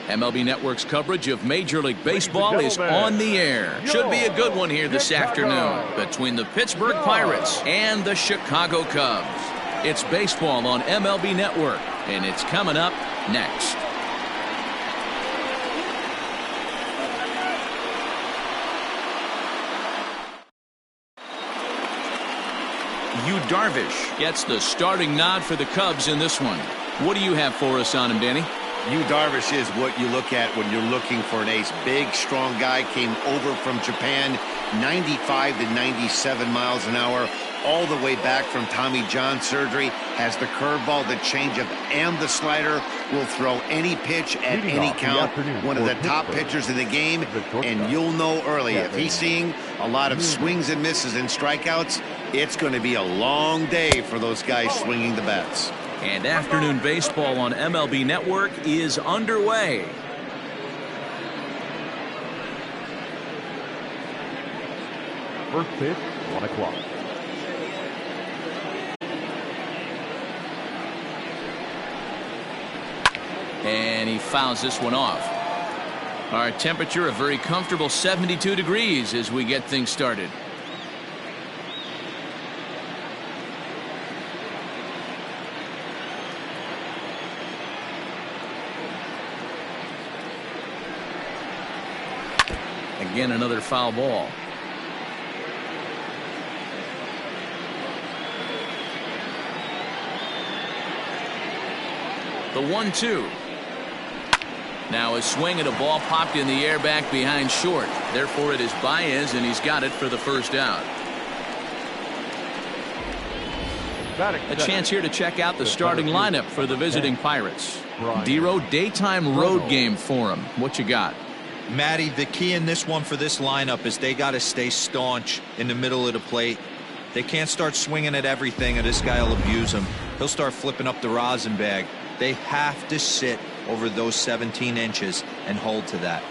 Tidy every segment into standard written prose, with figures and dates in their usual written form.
MLB Network's coverage of Major League Baseball is on the air. Should be a good one here this afternoon between the Pittsburgh Pirates and the Chicago Cubs. It's baseball on MLB Network, and it's coming up next. Yu Darvish gets the starting nod for the Cubs in this one. What do you have for us on him, Danny? Yu Darvish is what you look at when you're looking for an ace. Big, strong guy, came over from Japan, 95 to 97 miles an hour, all the way back from Tommy John surgery. Has the curveball, the changeup, and the slider. Will throw any pitch at any count. One of the top pitchers in the game, and you'll know early. If he's seeing a lot of swings and misses and strikeouts, it's going to be a long day for those guys swinging the bats. And afternoon baseball on MLB Network is underway. First pitch, 1 o'clock. And he fouls this one off. Our temperature, a very comfortable 72 degrees as we get things started. Again, another foul ball. The 1-2. Now a swing and a ball popped in the air back behind short. Therefore it is Baez, and he's got it for the first out. A chance here to check out the starting lineup for the visiting Pirates. Dero, daytime road game for him. What you got? Matty, the key in this one for this lineup is they got to stay staunch in the middle of the plate. They can't start swinging at everything, or this guy will abuse them. He'll start flipping up the rosin bag. They have to sit over those 17 inches and hold to that.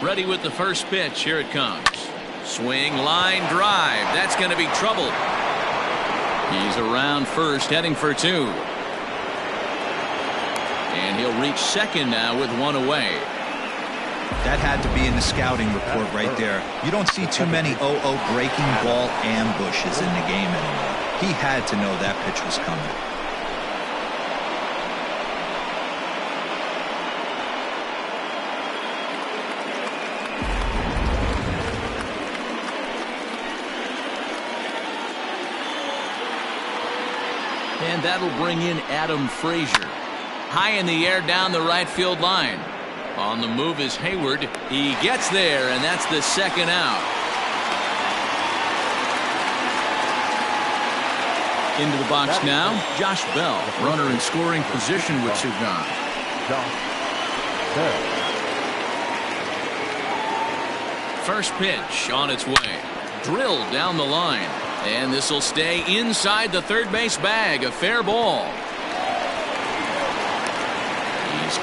Ready with the first pitch. Here it comes. Swing, line, drive. That's going to be trouble. He's around first, heading for two. And he'll reach second now with one away. That had to be in the scouting report right there. You don't see too many 0-0 breaking ball ambushes in the game anymore. He had to know that pitch was coming. And that'll bring in Adam Frazier. High in the air down the right field line. On the move is Hayward. He gets there, and that's the second out. Into the box now, Josh Bell. Runner in scoring position with two gone. First pitch on its way. Drilled down the line. And this will stay inside the third base bag. A fair ball.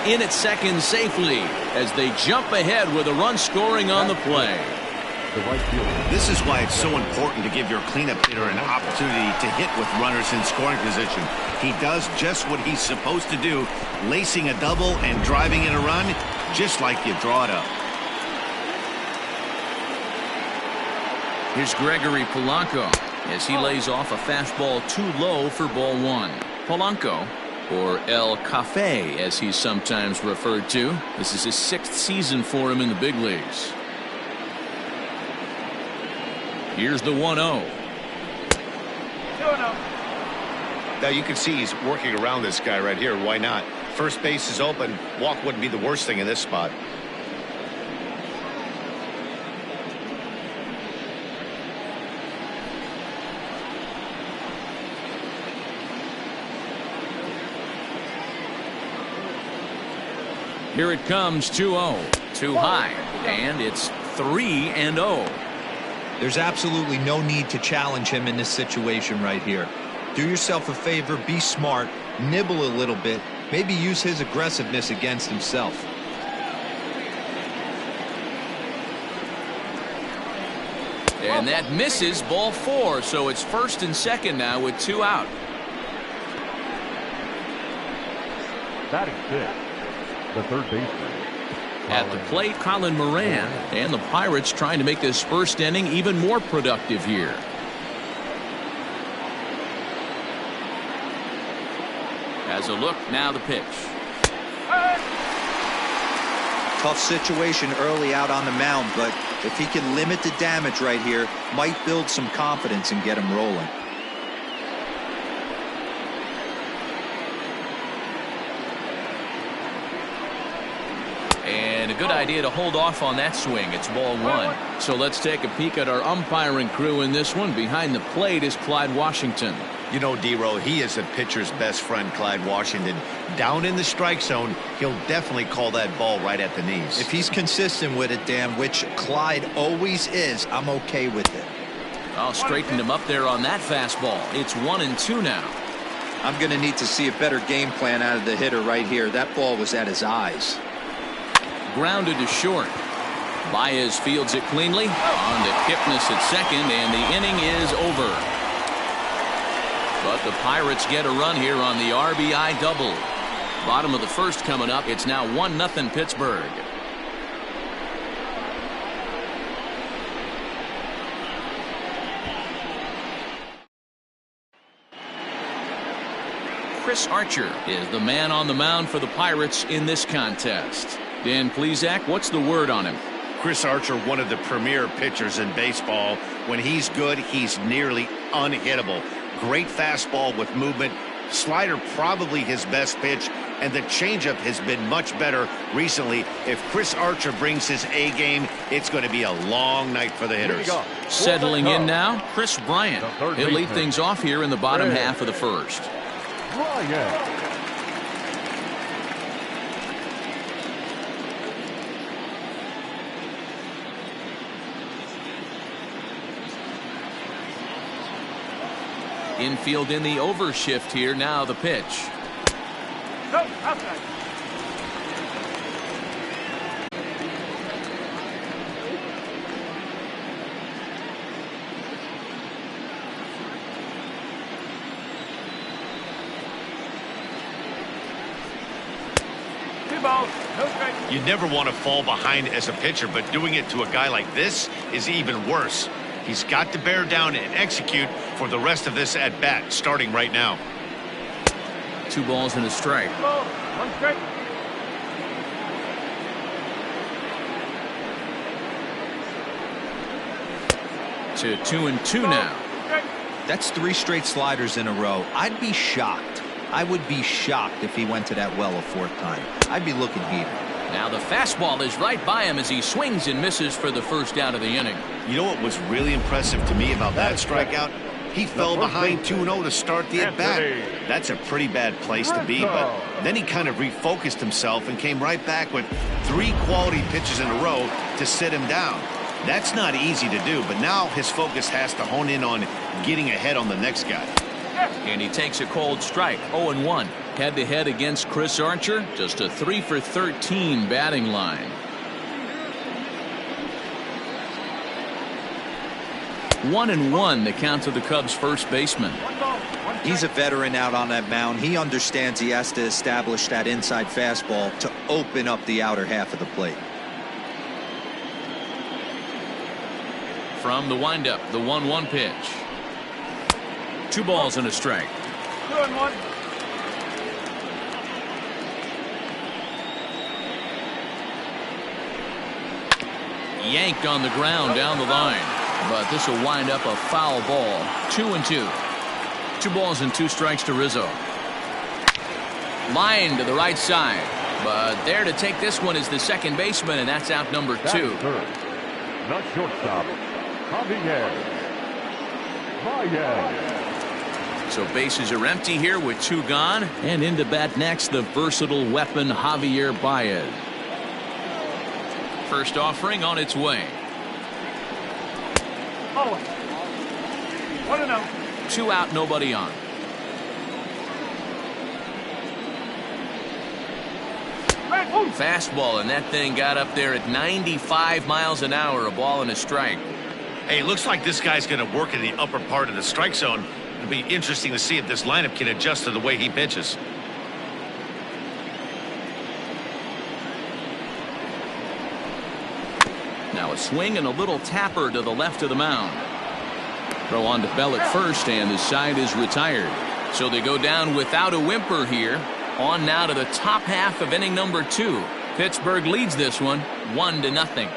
In at second safely as they jump ahead with a run scoring on the play. This is why it's so important to give your cleanup hitter an opportunity to hit with runners in scoring position. He does just what he's supposed to do, lacing a double and driving in a run, just like you draw it up. Here's Gregory Polanco as he lays off a fastball too low for ball one. Polanco, or El Cafe as he's sometimes referred to. This is his 6th season for him in the big leagues. Here's the 1-0. Now you can see he's working around this guy right here. Why not? First base is open. Walk wouldn't be the worst thing in this spot. Here it comes, 2-0. Too high, and it's 3-0. There's absolutely no need to challenge him in this situation right here. Do yourself a favor, be smart, nibble a little bit, maybe use his aggressiveness against himself. And that misses, ball 4, so it's first and second now with 2 out. Batting sixth, the third baseman. At the plate, Colin Moran. And the Pirates trying to make this first inning even more productive here. As a look, now the pitch. Tough situation early out on the mound, but if he can limit the damage right here, might build some confidence and get him rolling. And a good idea to hold off on that swing. It's ball one. So let's take a peek at our umpiring crew in this one. Behind the plate is Clyde Washington. You know, D-Row, he is a pitcher's best friend, Clyde Washington. Down in the strike zone, he'll definitely call that ball right at the knees. If he's consistent with it, Dan, which Clyde always is, I'm okay with it. I'll straighten him up there on that fastball. It's 1-2 now. I'm going to need to see a better game plan out of the hitter right here. That ball was at his eyes. Grounded to short. Baez fields it cleanly. On to Kipnis at second, and the inning is over. But the Pirates get a run here on the RBI double. Bottom of the first coming up. It's now 1-0 Pittsburgh. Chris Archer is the man on the mound for the Pirates in this contest. Dan Plesac, what's the word on him? Chris Archer, one of the premier pitchers in baseball. When he's good, he's nearly unhittable. Great fastball with movement. Slider probably his best pitch, and the changeup has been much better recently. If Chris Archer brings his A game, it's going to be a long night for the hitters. Settling in now, Chris Bryant. He'll lead things off here in the bottom half of the first. Bryant. Infield in the overshift here. Now the pitch. Go outside. Two balls, no strikes. You never want to fall behind as a pitcher, but doing it to a guy like this is even worse. He's got to bear down and execute for the rest of this at bat, starting right now. 2 balls and a strike. 2 balls, 1 strike. To 2-2 now. That's 3 straight sliders in a row. I'd be shocked. I would be shocked if he went to that well a 4th time. I'd be looking heated. Now the fastball is right by him as he swings and misses for the first out of the inning. You know what was really impressive to me about that strikeout? He fell behind 2-0 to start the at-bat. That's a pretty bad place to be, but then he kind of refocused himself and came right back with 3 quality pitches in a row to sit him down. That's not easy to do, but now his focus has to hone in on getting ahead on the next guy. And he takes a cold strike. 0-1. Head-to-head against Chris Archer. Just a 3 for 13 batting line. 1-1 the count to the Cubs first baseman. He's a veteran out on that mound. He understands he has to establish that inside fastball to open up the outer half of the plate. From the windup, the 1-1 pitch. 2 balls and a strike. 2-1. Yanked on the ground down the line. But this will wind up a foul ball. 2-2. 2 balls and 2 strikes to Rizzo. Line to the right side. But there to take this one is the second baseman, and that's out number 2. Third. Not shortstop. Javier. So bases are empty here with 2 gone. And into bat next, the versatile weapon Javier Baez. First offering on its way. 1-0. 2 out, nobody on. Fastball, and that thing got up there at 95 miles an hour, a ball and a strike. Hey, looks like this guy's going to work in the upper part of the strike zone. It'll be interesting to see if this lineup can adjust to the way he pitches. Now a swing and a little tapper to the left of the mound. Throw on to Bell at first, and the side is retired. So they go down without a whimper here. On now to the top half of inning number 2. Pittsburgh leads this one 1-0.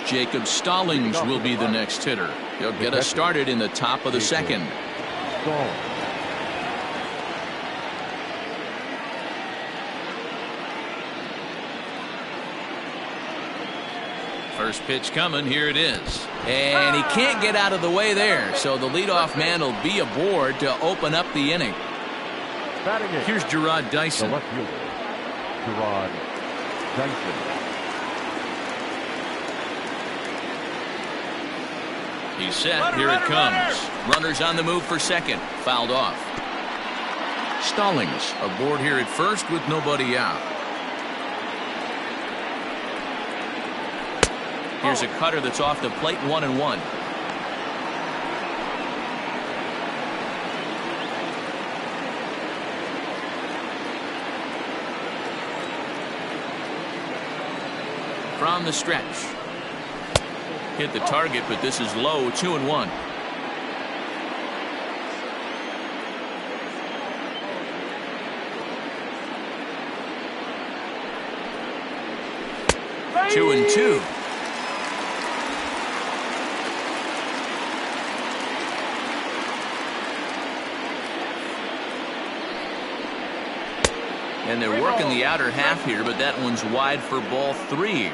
Jacob Stallings will be the next hitter. He'll get us started in the top of the second. First pitch coming. Here it is. And he can't get out of the way there. So the leadoff man will be aboard to open up the inning. Here's Gerard Dyson. The left fielder, Gerard Dyson. He's set. Here it comes. Runners on the move for second. Fouled off. Stallings aboard here at first with nobody out. Here's a cutter that's off the plate. 1-1. From the stretch. Hit the target, but this is low. 2-1. Hey! 2-2. And they're working the outer half here, but that one's wide for ball 3.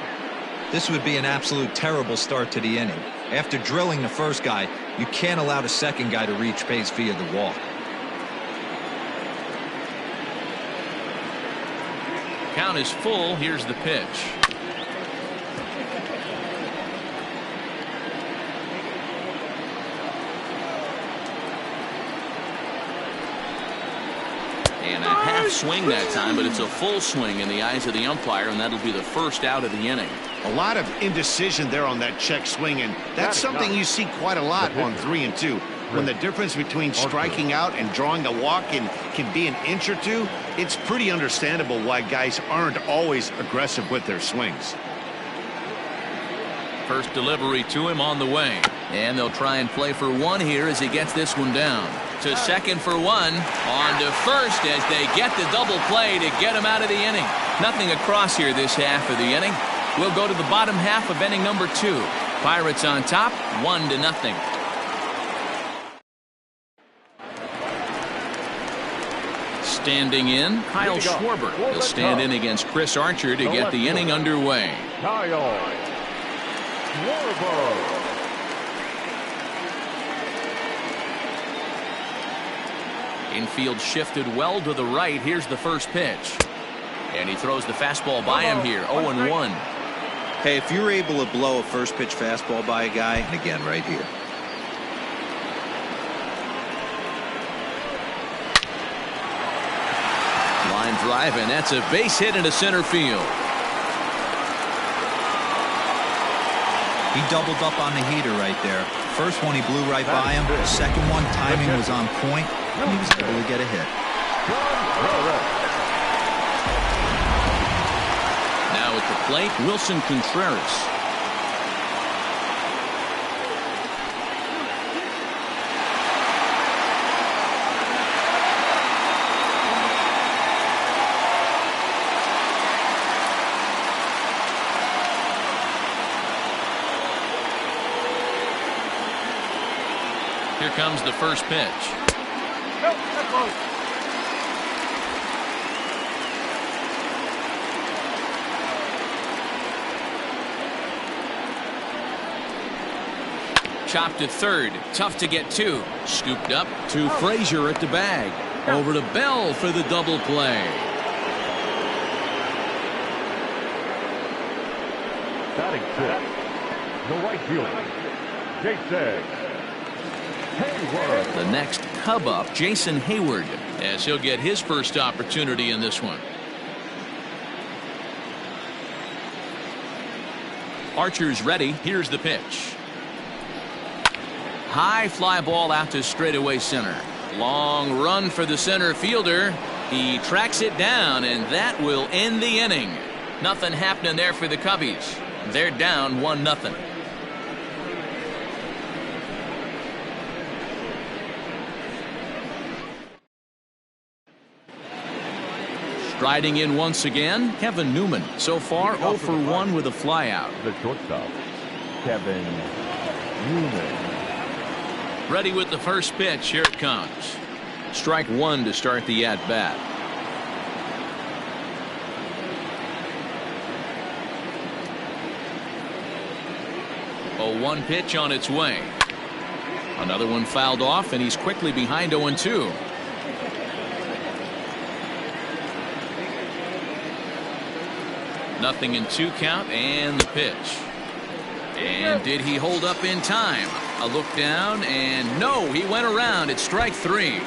This would be an absolute terrible start to the inning. After drilling the first guy, you can't allow the second guy to reach base via the walk. Count is full. Here's the pitch. And a half swing that time, but it's a full swing in the eyes of the umpire, and that'll be the first out of the inning. A lot of indecision there on that check swing, and that's something you see quite a lot on 3 and 2. When the difference between striking out and drawing a walk can be an inch or two, it's pretty understandable why guys aren't always aggressive with their swings. First delivery to him on the way. And they'll try and play for one here as he gets this one down. To second for one. On to first as they get the double play to get him out of the inning. Nothing across here this half of the inning. We'll go to the bottom half of inning number 2. Pirates on top, 1-0. Standing in, Kyle Schwarber will stand in against Chris Archer to get the inning underway. Kyle Schwarber. Infield shifted well to the right. Here's the first pitch. And he throws the fastball by him here. 0-1. Hey, if you're able to blow a first pitch fastball by a guy, and again right here. Line drive, and that's a base hit into center field. He doubled up on the heater right there. First one he blew right by him. The second one, timing was on point, and he was able to get a hit. Now at the plate, Wilson Contreras. Here comes the first pitch. Chopped to third. Tough to get to. Scooped up to Frazier at the bag. Over to Bell for the double play. Batting fifth, the right fielder, Jason Hayward. The next Cub up, Jason Hayward, as he'll get his first opportunity in this one. Archer's ready. Here's the pitch. High fly ball out to straightaway center. Long run for the center fielder. He tracks it down, and that will end the inning. Nothing happening there for the Cubbies. They're down 1-0. Striding in once again, Kevin Newman. So far, 0 for 1 with a flyout. The shortstop, Kevin Newman. Ready with the first pitch. Here it comes. Strike one to start the at-bat. 0-1 pitch on its way. Another one fouled off, and he's quickly behind 0-2. Nothing in 2 count, and the pitch. And did he hold up in time? A look down, and no, he went around. It's strike 3.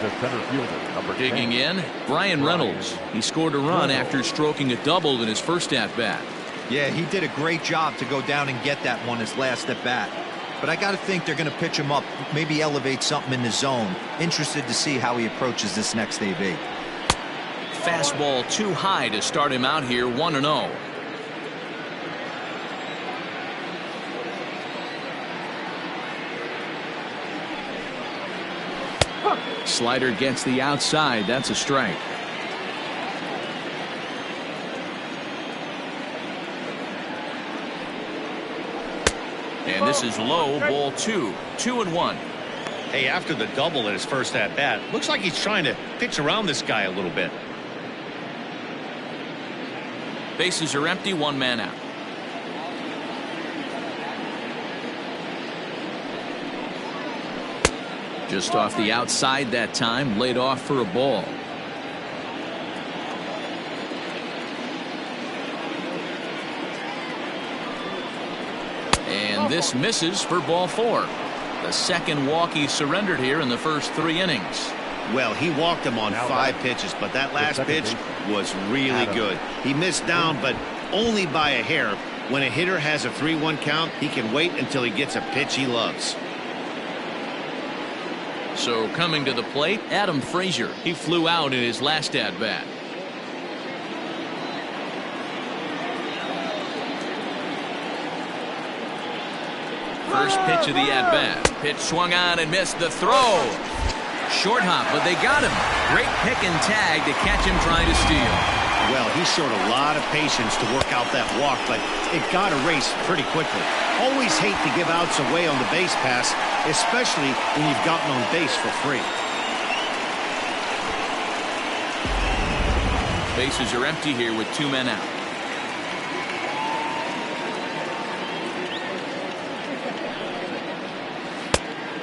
The center fielder, number 10. Digging in, Brian Reynolds. He scored a run after stroking a double in his first at-bat. Yeah, he did a great job to go down and get that one his last at-bat. But I got to think they're going to pitch him up, maybe elevate something in the zone. Interested to see how he approaches this next AB. Fastball too high to start him out here, 1-0. Slider gets the outside. That's a strike. And this is low, ball 2. 2-1. Hey, after the double at his first at-bat, looks like he's trying to pitch around this guy a little bit. Bases are empty, 1 man out. Just off the outside that time, laid off for a ball. And this misses for ball 4. The second walk he surrendered here in the first 3 innings. Well, he walked him on 5 pitches, but that last pitch was really good. He missed down, but only by a hair. When a hitter has a 3-1 count, he can wait until he gets a pitch he loves. So coming to the plate, Adam Frazier. He flew out in his last at-bat. First pitch of the at-bat. Pitch swung on and missed the throw. Short hop, but they got him. Great pick and tag to catch him trying to steal. Well, he showed a lot of patience to work out that walk, but it got erased pretty quickly. Always hate to give outs away on the base pass, especially when you've gotten on base for free. Bases are empty here with 2 men out.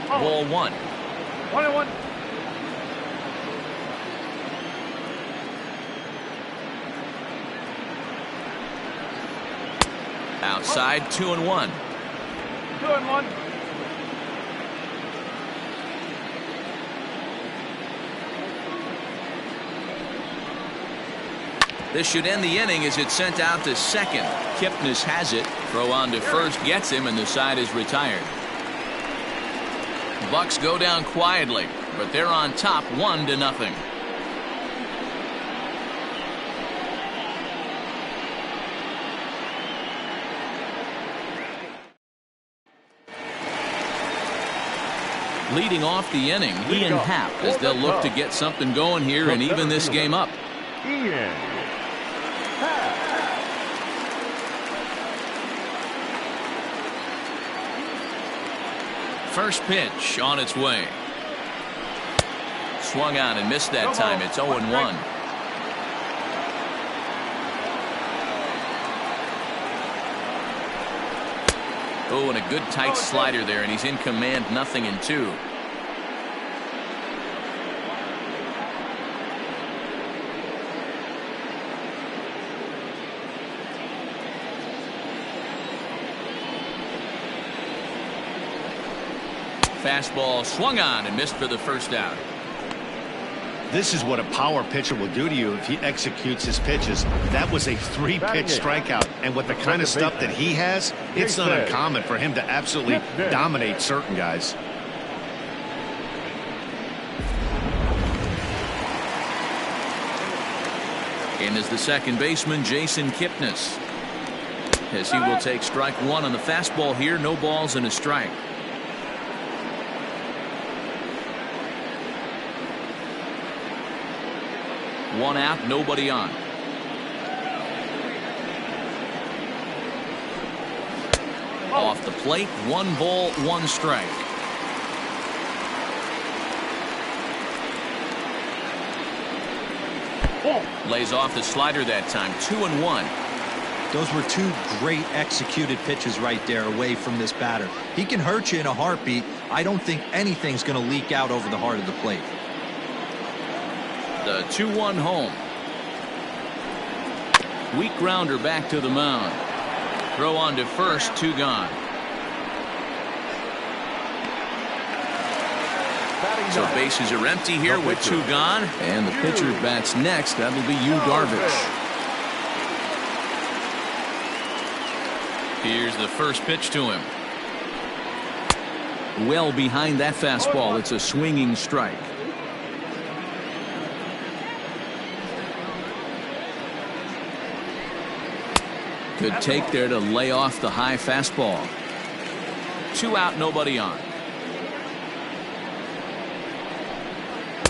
Ball 1. 1-1. Outside, 2-1. 2-1. This should end the inning as it's sent out to second. Kipnis has it. Throw on to first gets him, and the side is retired. Bucks go down quietly, but they're on top 1-0. Leading off the inning, Ian Happ, as they'll look to get something going here and even this game up. Ian Happ. First pitch on its way. Swung on and missed that time. It's 0-1. Oh, and a good tight slider there, and he's in command, 0-2. Fastball swung on and missed for the first out. This is what a power pitcher will do to you if he executes his pitches. That was a 3-pitch strikeout, and with the kind of stuff that he has, it's not uncommon for him to absolutely dominate certain guys. In is the second baseman, Jason Kipnis, as he will take strike one on the fastball here. No balls and a strike. One out, nobody on. Off the plate, 1 ball, 1 strike. Lays off the slider that time. 2-1. Those were 2 great executed pitches right there away from this batter. He can hurt you in a heartbeat. I don't think anything's going to leak out over the heart of the plate. The 2-1 home. Weak grounder back to the mound. Throw on to first, 2 gone. So bases are empty here with 2 gone. And the pitcher bats next. That'll be Yu Darvish. Here's the first pitch to him. Well behind that fastball. It's a swinging strike. Good take there to lay off the high fastball. 2 out, nobody on.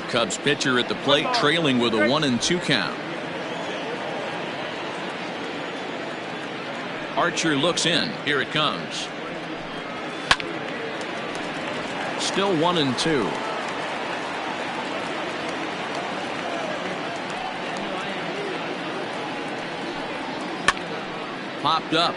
Cubs pitcher at the plate, trailing with a 1-2 count. Archer looks in. Here it comes. Still 1-2. Popped up.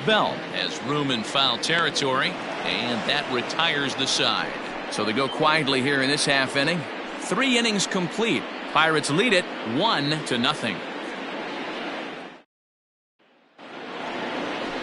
Bell has room in foul territory, and that retires the side. So they go quietly here in this half inning. 3 innings complete. Pirates lead it 1-0.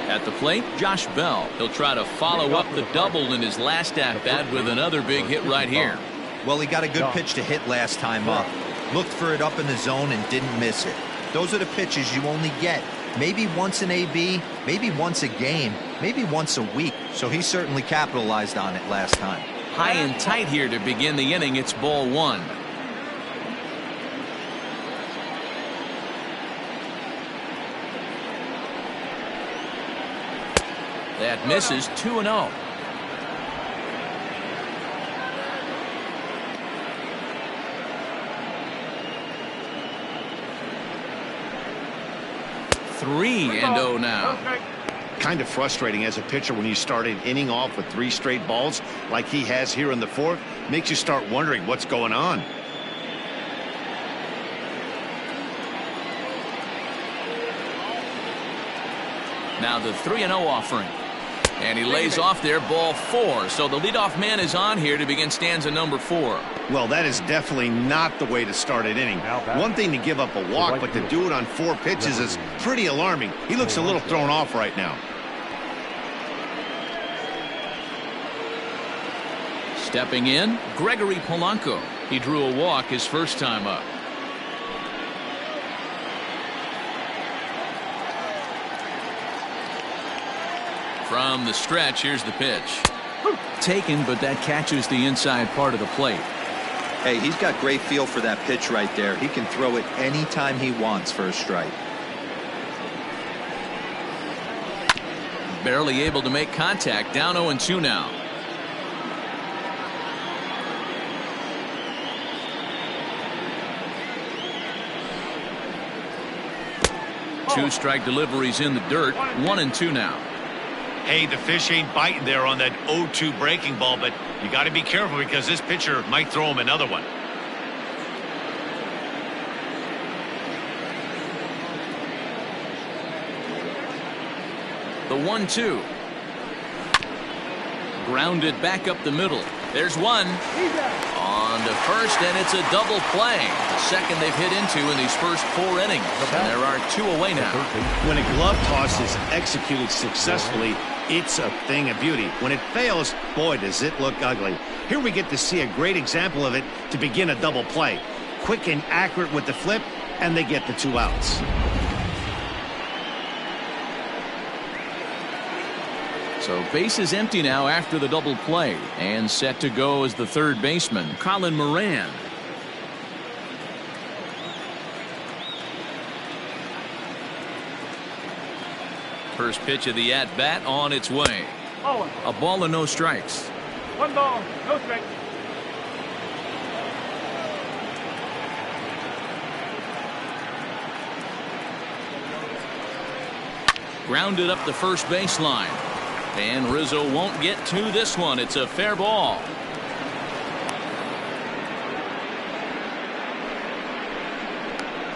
At the plate, Josh Bell. He'll try to follow up the double in his last at-bat with another big hit right here. Well, he got a good pitch to hit last time up. Looked for it up in the zone and didn't miss it. Those are the pitches you only get maybe once in AB, maybe once a game, maybe once a week. So he certainly capitalized on it last time. High and tight here to begin the inning. It's ball 1. That misses. 2-0. Three and 0 now. Kind of frustrating as a pitcher when you start an inning off with 3 straight balls like he has here in the 4th. Makes you start wondering what's going on. Now the 3-0 offering. And he lays off there, ball 4. So the leadoff man is on here to begin stanza number 4. Well, that is definitely not the way to start an inning. One thing to give up a walk, but to do it on 4 pitches is pretty alarming. He looks a little thrown off right now. Stepping in, Gregory Polanco. He drew a walk his first time up. From the stretch, here's the pitch. Taken, but that catches the inside part of the plate. Hey, he's got great feel for that pitch right there. He can throw it anytime he wants for a strike. Barely able to make contact. Down 0-2 now. Two strike deliveries in the dirt. 1-2 now. Hey, the fish ain't biting there on that 0-2 breaking ball, but you got to be careful because this pitcher might throw him another one. The 1-2. Grounded back up the middle. There's one. On to first, and it's a double play. The second they've hit into in these first 4 innings. And there are 2 away now. When a glove toss is executed successfully, it's a thing of beauty. When it fails, boy, does it look ugly. Here we get to see a great example of it to begin a double play. Quick and accurate with the flip, and they get the 2 outs. So base is empty now after the double play, and set to go as the third baseman, Colin Moran. First pitch of the at-bat on its way. A ball and no strikes. 1 ball, no strikes. Grounded up the first baseline. And Rizzo won't get to this one. It's a fair ball.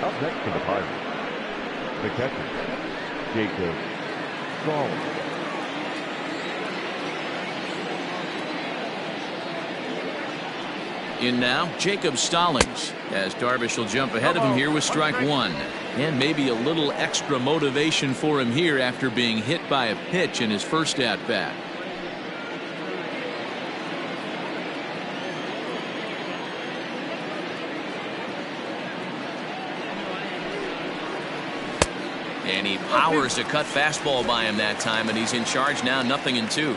Up next for the Pirates, the catcher, Jacob Stallings. In now, Jacob Stallings, as Darvish will jump ahead of him here with strike one. And maybe a little extra motivation for him here after being hit by a pitch in his first at-bat. And he powers a cut fastball by him that time, and he's in charge now, 0-2.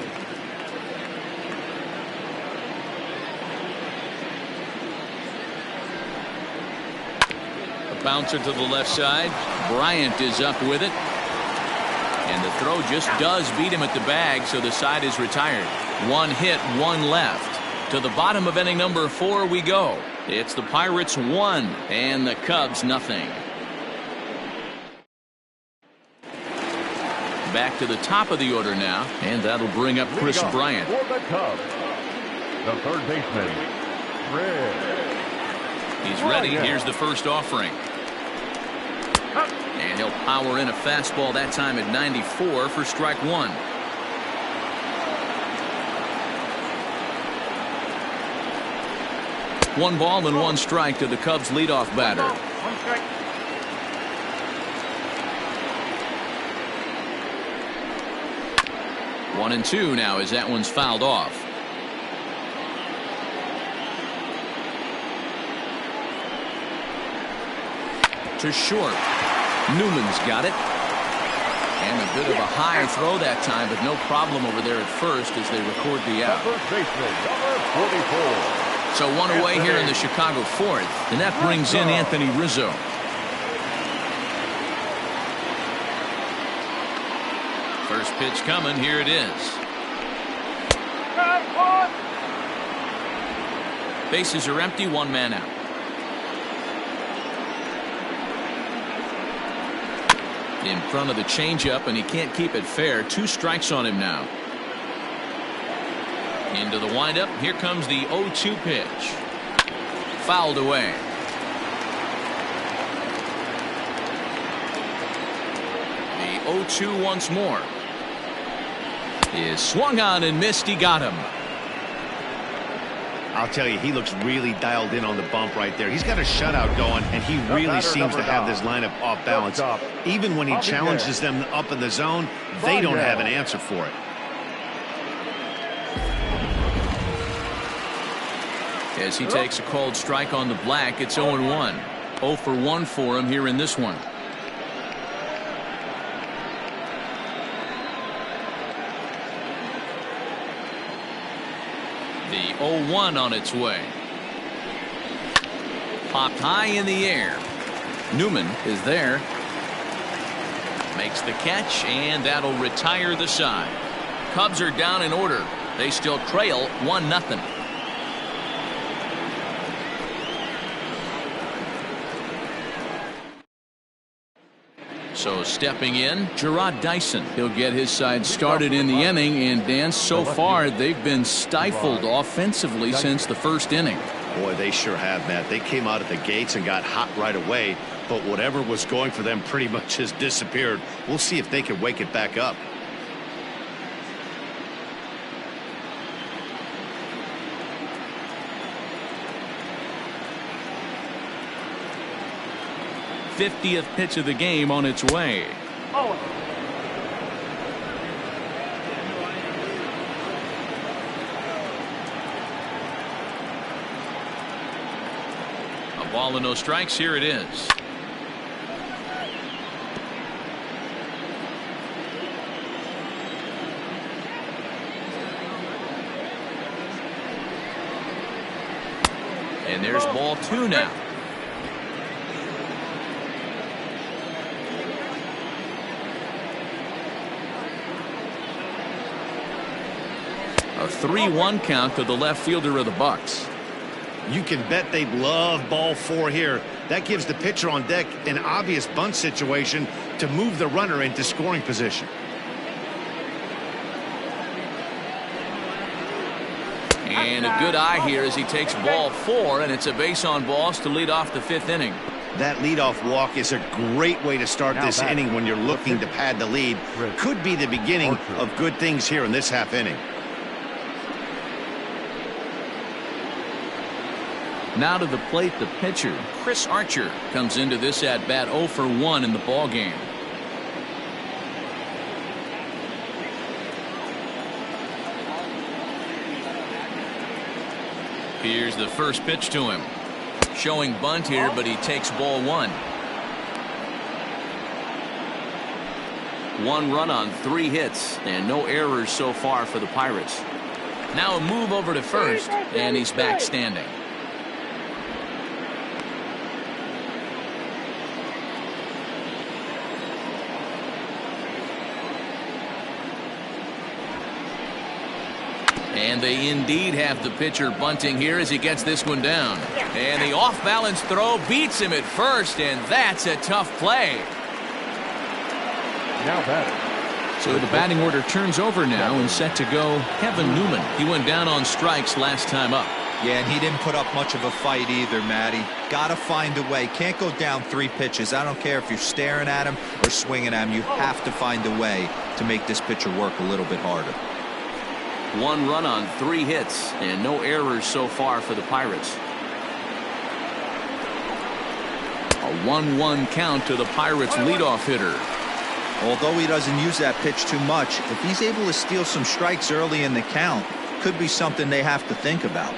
Bouncer to the left side. Bryant is up with it. And the throw just does beat him at the bag, so the side is retired. 1 hit, 1 left. To the bottom of inning number 4 we go. It's the Pirates 1 and the Cubs 0. Back to the top of the order now, and that'll bring up Chris Bryant. For the Cubs, the third baseman, Red. He's ready. Here's the first offering. And he'll power in a fastball that time at 94 for strike one. One ball and 1 strike to the Cubs leadoff batter. 1 strike. One and 2 now as that one's fouled off. To short. Newman's got it. And a bit of a high throw that time, but no problem over there at first as they record the out. First baseman, number 44. So 1 away here in the Chicago 4th, and that brings in Anthony Rizzo. First pitch coming. Here it is. Bases are empty. 1 man out. In front of the changeup, and he can't keep it fair. 2 strikes on him now. Into the windup. Here comes the 0-2 pitch. Fouled away. The 0-2 once more. Is swung on and missed. He got him. I'll tell you, he looks really dialed in on the bump right there. He's got a shutout going, and he really seems to have this lineup off balance. Even when he challenges them up in the zone, they don't have an answer for it. As he takes a called strike on the black, it's 0-1. 0 for 1 for him here in this one. The 0-1 on its way. Popped high in the air. Newman is there. Makes the catch, and that'll retire the side. Cubs are down in order. They still trail 1-0. So stepping in, Gerard Dyson. He'll get his side started in the inning, and Dan, so far they've been stifled offensively since the first inning. Boy, they sure have, Matt. They came out of the gates and got hot right away, but whatever was going for them pretty much has disappeared. We'll see if they can wake it back up. The 50th pitch of the game on its way. A ball and no strikes. Here it is. And there's ball 2 now. A 3-1 count to the left fielder of the Bucks. You can bet they love ball 4 here. That gives the pitcher on deck an obvious bunt situation to move the runner into scoring position. And a good eye here as he takes ball 4, and it's a base on balls to lead off the 5th inning. That leadoff walk is a great way to start this inning when you're looking to pad the lead. Could be the beginning of good things here in this half inning. Now to the plate, the pitcher, Chris Archer, comes into this at bat 0 for 1 in the ball game. Here's the first pitch to him. Showing bunt here, but he takes ball 1. 1 run on 3 hits and no errors so far for the Pirates. Now a move over to first, and he's back standing. And they indeed have the pitcher bunting here as he gets this one down. And the off-balance throw beats him at first, and that's a tough play. Now batting. So the batting order turns over now and set to go Kevin Newman. He went down on strikes last time up. Yeah, and he didn't put up much of a fight either, Matty. Gotta find a way. Can't go down 3 pitches. I don't care if you're staring at him or swinging at him. You have to find a way to make this pitcher work a little bit harder. 1 run on 3 hits and no errors so far for the Pirates. A 1-1 count to the Pirates leadoff hitter. Although he doesn't use that pitch too much, if he's able to steal some strikes early in the count, could be something they have to think about.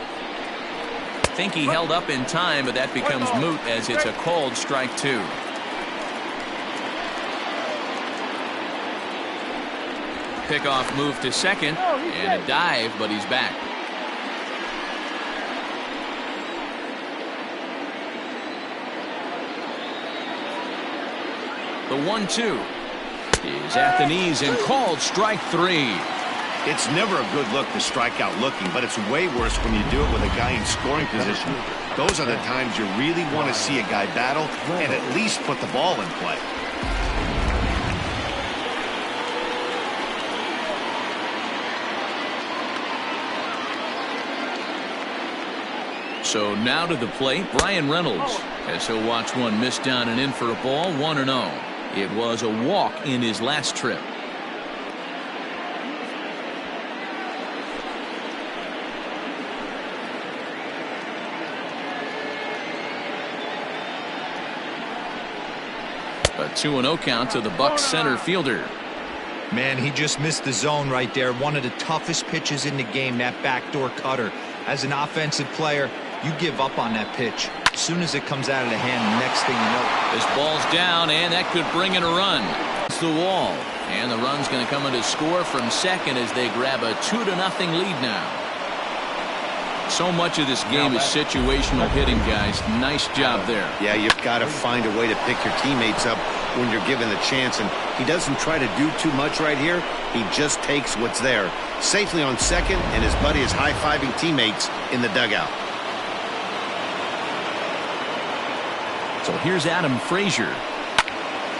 Think he held up in time, but that becomes moot as it's a called strike 2. Pickoff move to second and a dive, but he's back. The 1-2 is at the knees and called strike 3. It's never a good look to strike out looking, but it's way worse when you do it with a guy in scoring position. Those are the times you really want to see a guy battle and at least put the ball in play. So now to the plate, Brian Reynolds, as he'll watch one miss down and in for a ball, 1-0. It was a walk in his last trip. A 2-0 count to the Bucks center fielder. Man, he just missed the zone right there. One of the toughest pitches in the game, that backdoor cutter. As an offensive player, you give up on that pitch. As soon as it comes out of the hand, the next thing you know. This ball's down, and that could bring in a run. It's the wall, and the run's going to come in to score from second as they grab a 2-0 lead now. So much of this game is situational hitting, guys. Nice job there. Yeah, you've got to find a way to pick your teammates up when you're given the chance, and he doesn't try to do too much right here. He just takes what's there. Safely on second, and his buddy is high-fiving teammates in the dugout. So here's Adam Frazier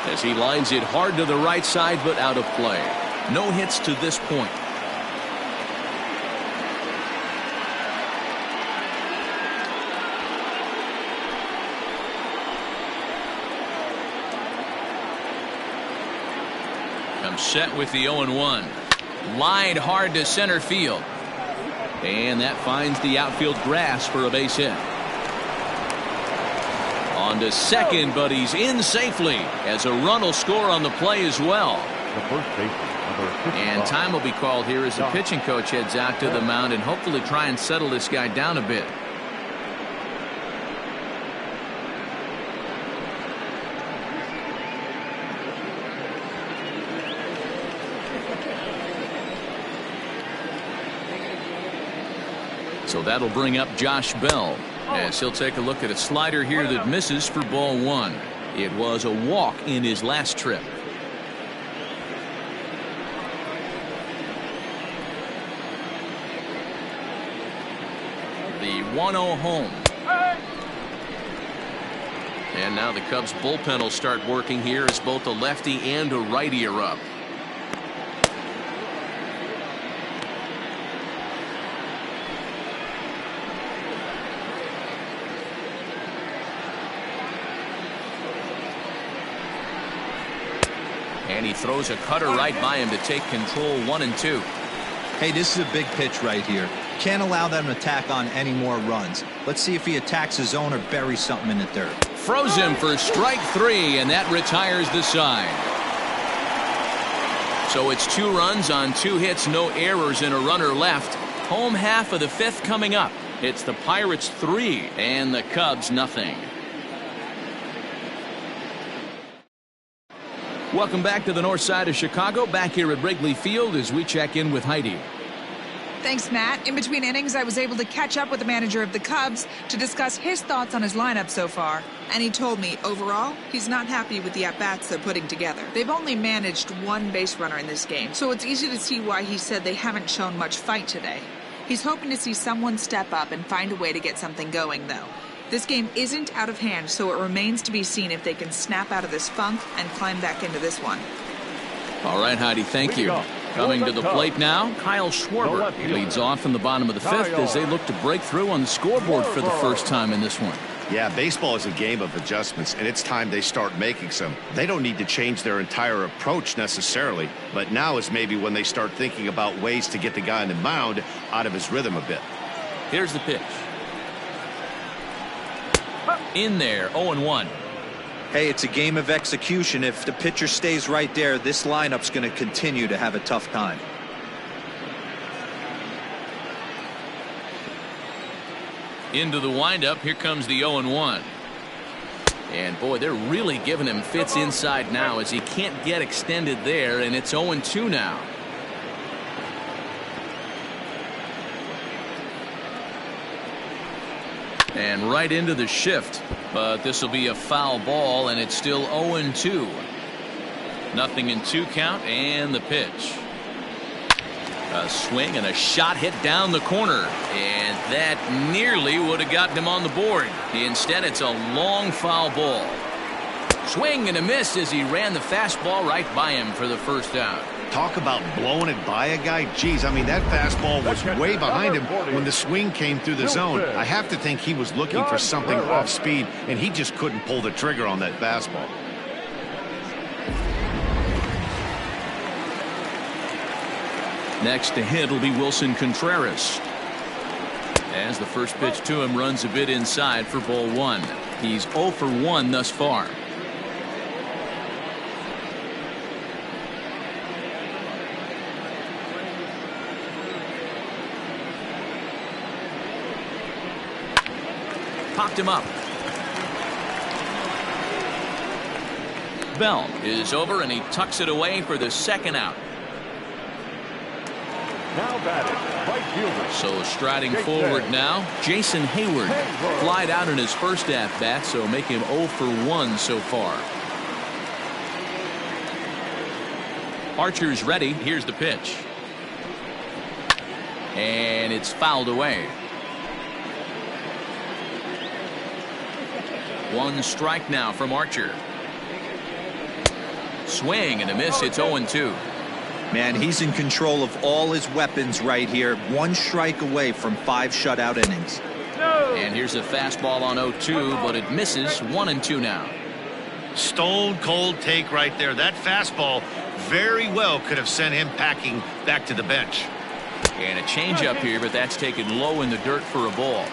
as he lines it hard to the right side, but out of play. No hits to this point. Comes set with the 0-1. Lined hard to center field. And that finds the outfield grass for a base hit. On to second, but he's in safely as a run will score on the play as well. The first baseman, and time will be called here as the pitching coach heads out to the mound and hopefully try and settle this guy down a bit. So that'll bring up Josh Bell as he'll take a look at a slider here that misses for ball 1. It was a walk in his last trip. 1-0 home. And now the Cubs bullpen will start working here as both a lefty and a righty are up. And he throws a cutter right by him to take control. 1-2. Hey, this is a big pitch right here. Can't allow them to tack on any more runs. Let's see if he attacks his zone or buries something in the dirt. Froze him for strike 3, and that retires the side. So it's 2 runs on 2 hits, no errors, and a runner left. Home half of the 5th coming up. It's the Pirates 3 and the Cubs nothing. Welcome back to the north side of Chicago, back here at Wrigley Field as we check in with Heidi. Thanks, Matt. In between innings, I was able to catch up with the manager of the Cubs to discuss his thoughts on his lineup so far. And he told me, overall, he's not happy with the at-bats they're putting together. They've only managed 1 base runner in this game, so it's easy to see why he said they haven't shown much fight today. He's hoping to see someone step up and find a way to get something going, though. This game isn't out of hand, so it remains to be seen if they can snap out of this funk and climb back into this one. All right, Heidi, thank you. Coming to the plate now, Kyle Schwarber. He leads off in the bottom of the 5th as they look to break through on the scoreboard for the first time in this one. Yeah, baseball is a game of adjustments, and it's time they start making some. They don't need to change their entire approach necessarily, but now is maybe when they start thinking about ways to get the guy on the mound out of his rhythm a bit. Here's the pitch. In there, 0-1. Hey, it's a game of execution. If the pitcher stays right there, this lineup's going to continue to have a tough time. Into the windup, here comes the 0-1. And boy, they're really giving him fits inside now as he can't get extended there, and it's 0-2 now. And right into the shift, but this will be a foul ball, and it's still 0-2. Nothing in 2 count, and the pitch. A swing and a shot hit down the corner, and that nearly would have gotten him on the board. Instead, it's a long foul ball. Swing and a miss as he ran the fastball right by him for the first out. Talk about blowing it by a guy. Geez, I mean, that fastball was way behind him when the swing came through the zone. I have to think he was looking for something off speed, and he just couldn't pull the trigger on that fastball. Next to hit will be Wilson Contreras. As the first pitch to him runs a bit inside for ball 1. He's 0 for 1 thus far. Popped him up. Bell is over, and he tucks it away for the second out. Now batting, right fielder. So striding forward now, Jason Hayward. Flied out in his first at-bat, so make him 0 for 1 so far. Archer's ready. Here's the pitch. And it's fouled away. 1 strike now from Archer. Swing and a miss. It's 0-2. Man, he's in control of all his weapons right here. 1 strike away from 5 shutout innings. And here's a fastball on 0-2, but it misses. 1-2 now. Stone cold take right there. That fastball very well could have sent him packing back to the bench. And a changeup here, but that's taken low in the dirt for a ball.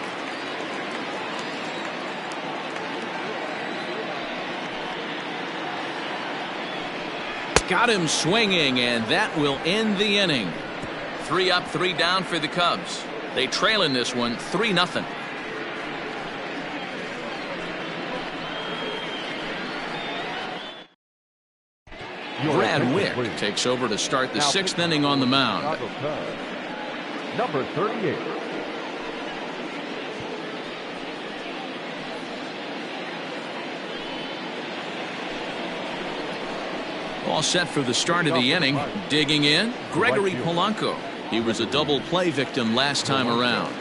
Got him swinging, and that will end the inning. 3 up, 3 down for the Cubs. They trail in this one 3-0. Brad Wick takes over to start the 6th inning on the mound. Number 38. All set for the start of the inning. Digging in, Gregory Polanco. He was a double play victim last time around.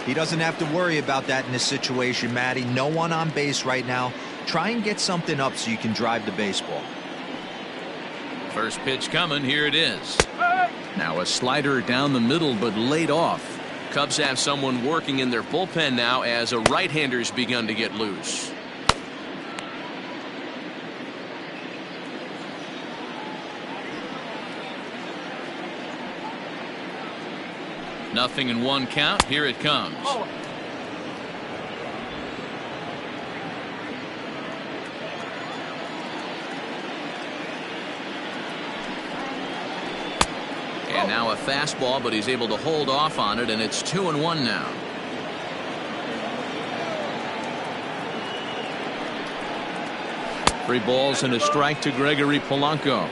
He doesn't have to worry about that in this situation, Matty. No one on base right now. Try and get something up so you can drive the baseball. First pitch coming. Here it is. Now a slider down the middle, but laid off. Cubs have someone working in their bullpen now as a right-hander's begun to get loose. Nothing in one count. Here it comes. And now a fastball, but he's able to hold off on it, and it's 2-1 now. Three balls and a strike to Gregory Polanco.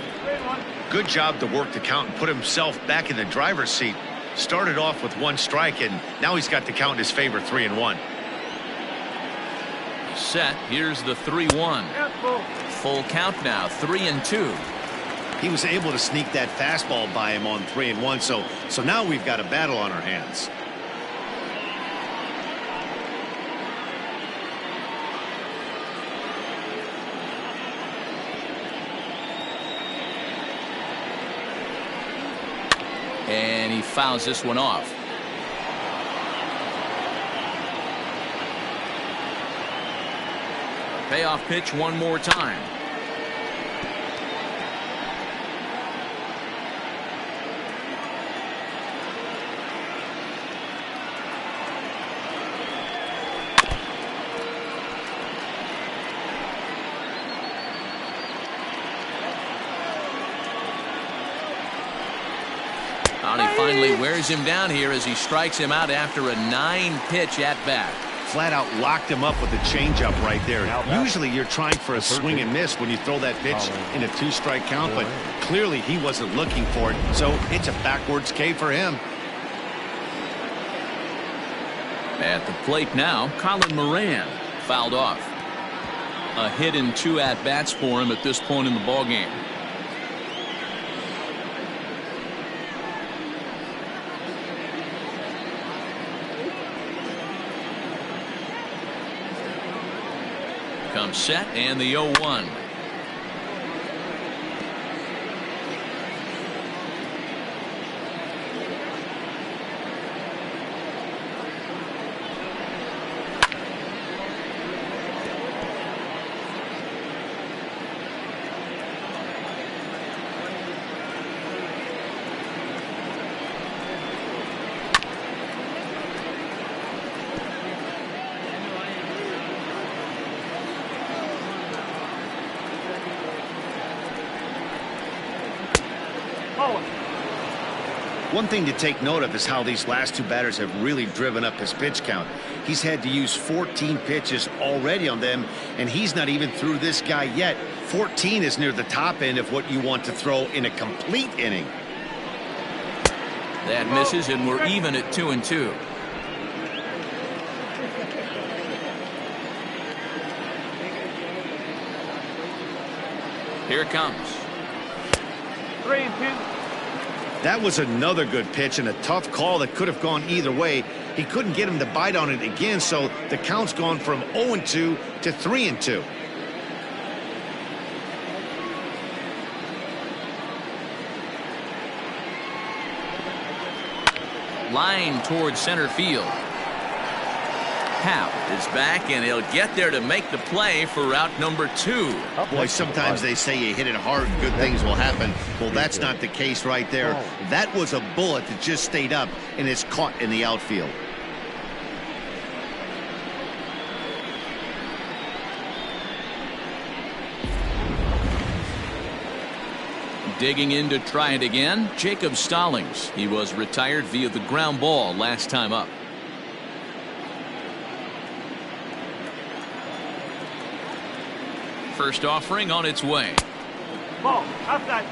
Good job to work the count and put himself back in the driver's seat. Started off with one strike, and now he's got the count in his favor, 3-1. Set. Here's the 3-1. Full count now, 3-2. He was able to sneak that fastball by him on 3-1, so now we've got a battle on our hands. And he fouls this one off. Payoff pitch one more time. And he finally wears him down here as he strikes him out after a 9-pitch at bat. Flat out locked him up with a changeup right there. Usually you're trying for a swing and miss when you throw that pitch in a 2-strike count, but clearly he wasn't looking for it, so it's a backwards K for him. At the plate now, Colin Moran fouled off. A hit and 2 at-bats for him at this point in the ballgame. Comes set and the 0-1. One thing to take note of is how these last two batters have really driven up his pitch count. He's had to use 14 pitches already on them, and he's not even through this guy yet. 14 is near the top end of what you want to throw in a complete inning. That misses, and we're even at 2-2. Here it comes. 3-2. That was another good pitch and a tough call that could have gone either way. He couldn't get him to bite on it again, so the count's gone from 0-2 to 3-2. Line towards center field. Howe is back, and he'll get there to make the play for route number 2. Boy, sometimes they say you hit it hard, good things will happen. Well, that's not the case right there. That was a bullet that just stayed up and is caught in the outfield. Digging in to try it again, Jacob Stallings. He was retired via the ground ball last time up. First offering on its way. Ball, outside.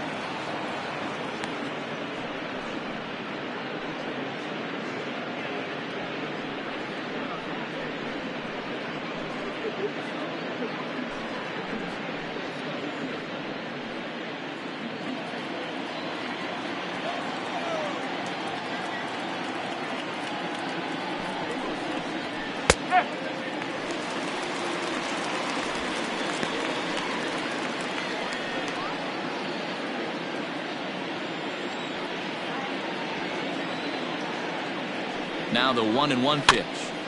Now the 1-1 pitch.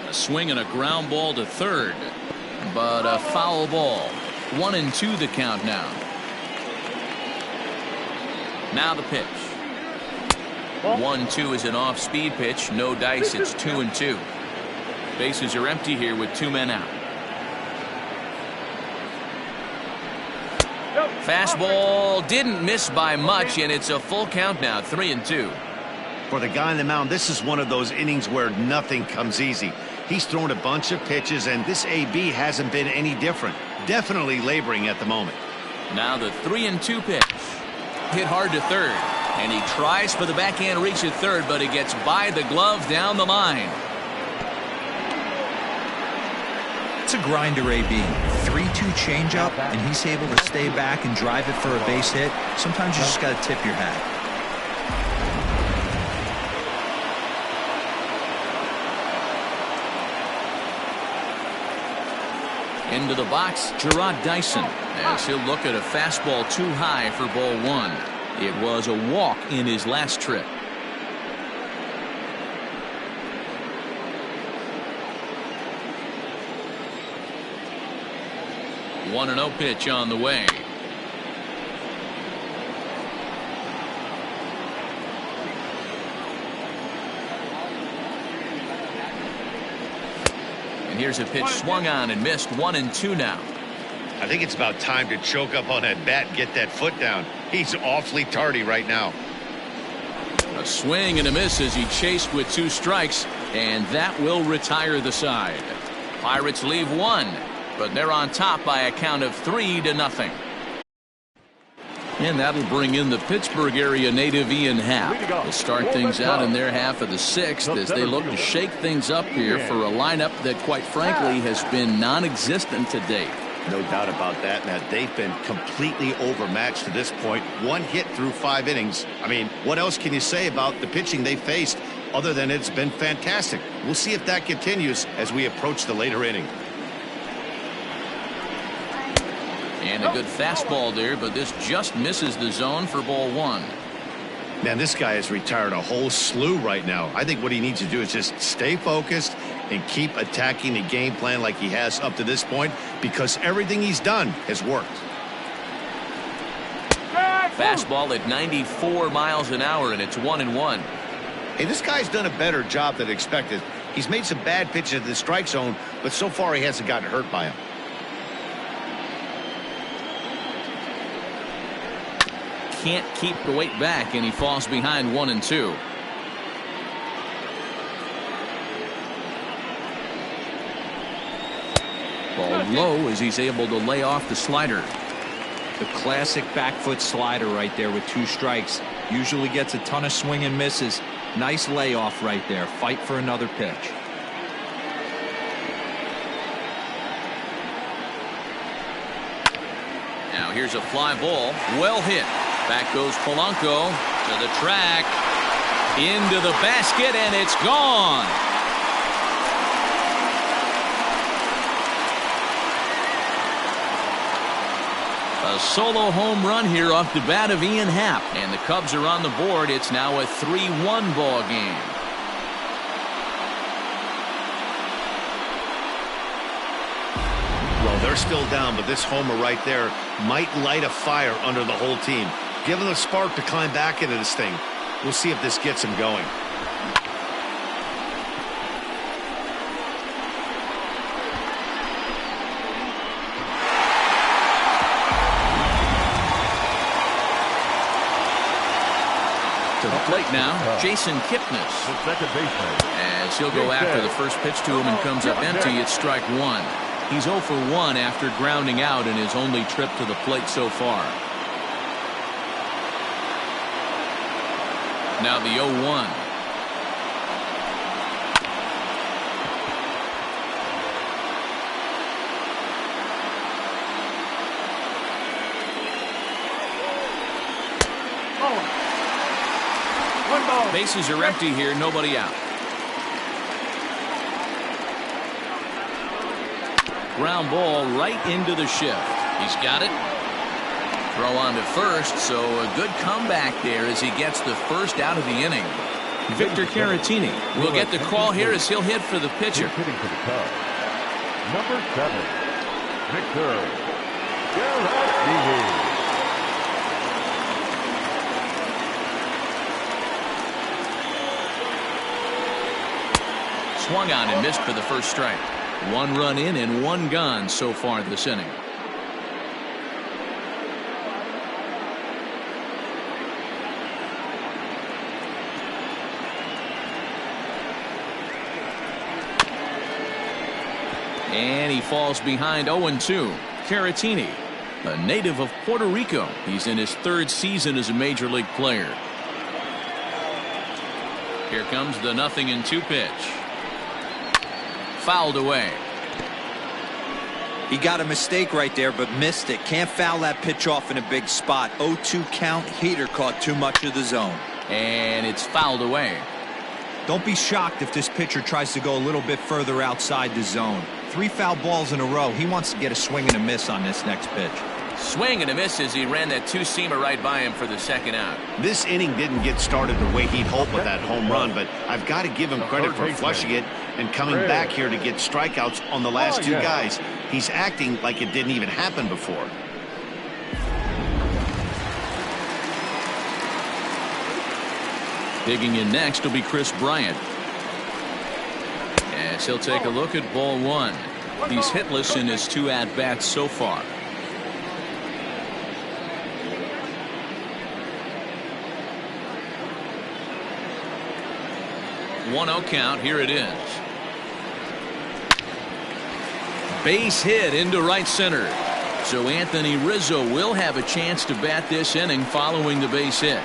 A swing and a ground ball to third, but a foul ball. 1-2 the count now. Now the pitch. 1-2 is an off-speed pitch. No dice. It's 2-2. Bases are empty here with 2 men out. Fastball didn't miss by much, and it's a full count now. 3-2. For the guy on the mound, this is one of those innings where nothing comes easy. He's thrown a bunch of pitches, and this AB hasn't been any different. Definitely laboring at the moment. Now the 3-2 pitch. Hit hard to third, and he tries for the backhand reach at third, but he gets by the glove down the line. It's a grinder, AB. 3-2 changeup, and he's able to stay back and drive it for a base hit. Sometimes you just got to tip your hat. Into the box, Gerard Dyson, as he'll look at a fastball too high for ball 1. It was a walk in his last trip. One 1-0 pitch on the way. Here's a pitch swung on and missed. 1-2 now. I think it's about time to choke up on that bat and get that foot down. He's awfully tardy right now. A swing and a miss as he chased with 2 strikes, and that will retire the side. Pirates leave 1, but they're on top by a count of 3-0. And that'll bring in the Pittsburgh area native Ian Happ. They'll start things out in their half of the 6th as they look to shake things up here for a lineup that, quite frankly, has been non-existent to date. No doubt about that. Now, they've been completely overmatched to this point. 1 hit through 5 innings. I mean, what else can you say about the pitching they faced other than it's been fantastic? We'll see if that continues as we approach the later inning. And a good fastball there, but this just misses the zone for ball 1. Man, this guy has retired a whole slew right now. I think what he needs to do is just stay focused and keep attacking the game plan like he has up to this point, because everything he's done has worked. Fastball at 94 miles an hour, and it's 1-1. Hey, this guy's done a better job than expected. He's made some bad pitches at the strike zone, but so far he hasn't gotten hurt by them. Can't keep the weight back, and he falls behind 1-2. Ball low as he's able to lay off the slider. The classic back foot slider right there with 2 strikes. Usually gets a ton of swing and misses. Nice layoff right there. Fight for another pitch. Now here's a fly ball. Well hit. Back goes Polanco to the track. Into the basket, and it's gone. A solo home run here off the bat of Ian Happ, and the Cubs are on the board. It's now a 3-1 ball game. Well, they're still down, but this homer right there might light a fire under the whole team. Give them a spark to climb back into this thing. We'll see if this gets them going. To the plate now, Jason Kipnis. The second baseman. As he'll go after the first pitch to him and comes up empty, it's strike 1. He's 0 for 1 after grounding out in his only trip to the plate so far. Now the 0-1. Bases are empty here, nobody out. Ground ball right into the shift. He's got it. Throw on to first, so a good comeback there as he gets the first out of the inning. Victor Caratini will get the call here as he'll hit for the pitcher. Hitting for the Cubs, number 7, Victor Caratini. Swung on and missed for the first strike. 1 run in and 1 gone so far this inning. And he falls behind 0-2. Caratini, a native of Puerto Rico. He's in his 3rd season as a major league player. Here comes the 0-2 pitch. Fouled away. He got a mistake right there, but missed it. Can't foul that pitch off in a big spot. 0-2 count. Heater caught too much of the zone. And it's fouled away. Don't be shocked if this pitcher tries to go a little bit further outside the zone. 3 foul balls in a row. He wants to get a swing and a miss on this next pitch. Swing and a miss as he ran that 2-seamer right by him for the 2nd out. This inning didn't get started the way he'd hoped with that home run, but I've got to give him credit for flushing it and coming back here to get strikeouts on the last 2 guys. He's acting like it didn't even happen before. Digging in next will be Chris Bryant. As he'll take a look at ball 1. He's hitless in his 2 at-bats so far. 1-0 count. Here it is. Base hit into right center. So Anthony Rizzo will have a chance to bat this inning following the base hit.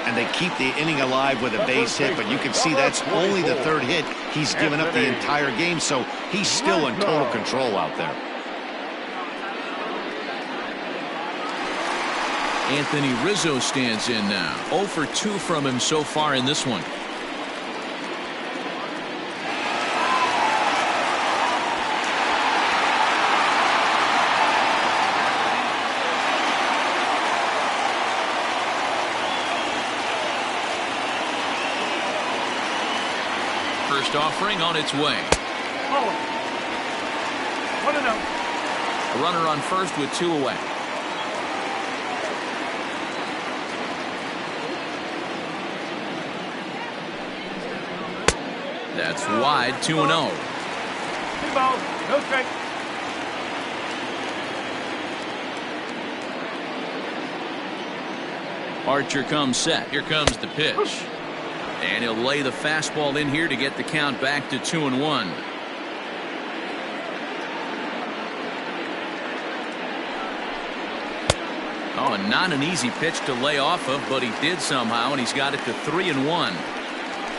And they keep the inning alive with a base hit, but you can see that's only the 3rd hit he's given up the entire game, so he's still in total control out there. Anthony Rizzo stands in now. 0 for 2 from him so far in this one. First offering on its way. A runner on first with 2 away. That's wide. 2-0. No strike. Archer comes set. Here comes the pitch. And he'll lay the fastball in here to get the count back to 2-1. Oh, and not an easy pitch to lay off of, but he did somehow, and he's got it to 3-1.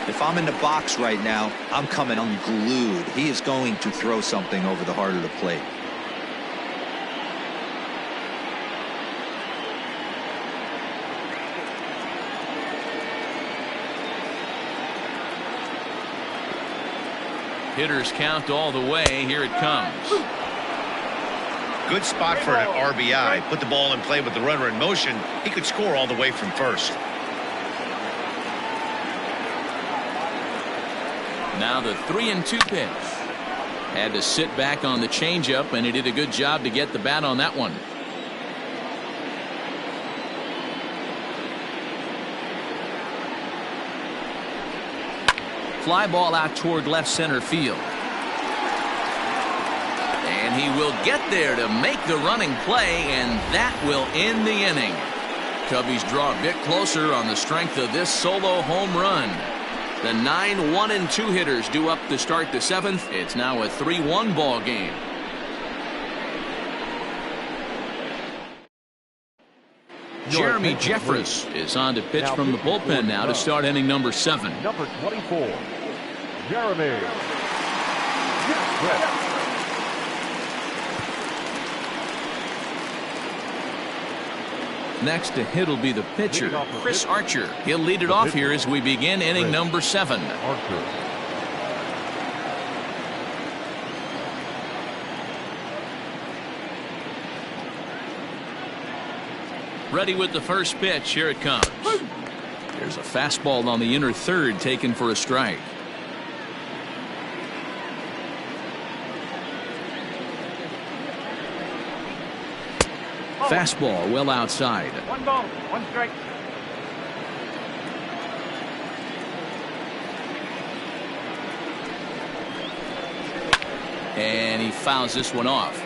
If I'm in the box right now, I'm coming unglued. He is going to throw something over the heart of the plate. Hitters count all the way. Here it comes. Good spot for an RBI. Put the ball in play with the runner in motion. He could score all the way from first. Now the 3-2 pitch. Had to sit back on the changeup, and he did a good job to get the bat on that one. Fly ball out toward left center field. And he will get there to make the running play, and that will end the inning. Cubbies draw a bit closer on the strength of this solo home run. The 9 1-2 hitters due up to start the 7th. It's now a 3-1 ball game. Jeremy Jeffress is on to pitch from the bullpen now to start inning number 7. Number 24, Jeremy Jeffress. Next to hit will be the pitcher, Chris Archer. He'll lead it off here as we begin inning number 7. Archer. Ready with the first pitch. Here it comes. There's a fastball on the inner third taken for a strike. Fastball well outside. 1 ball, 1 strike. And he fouls this one off.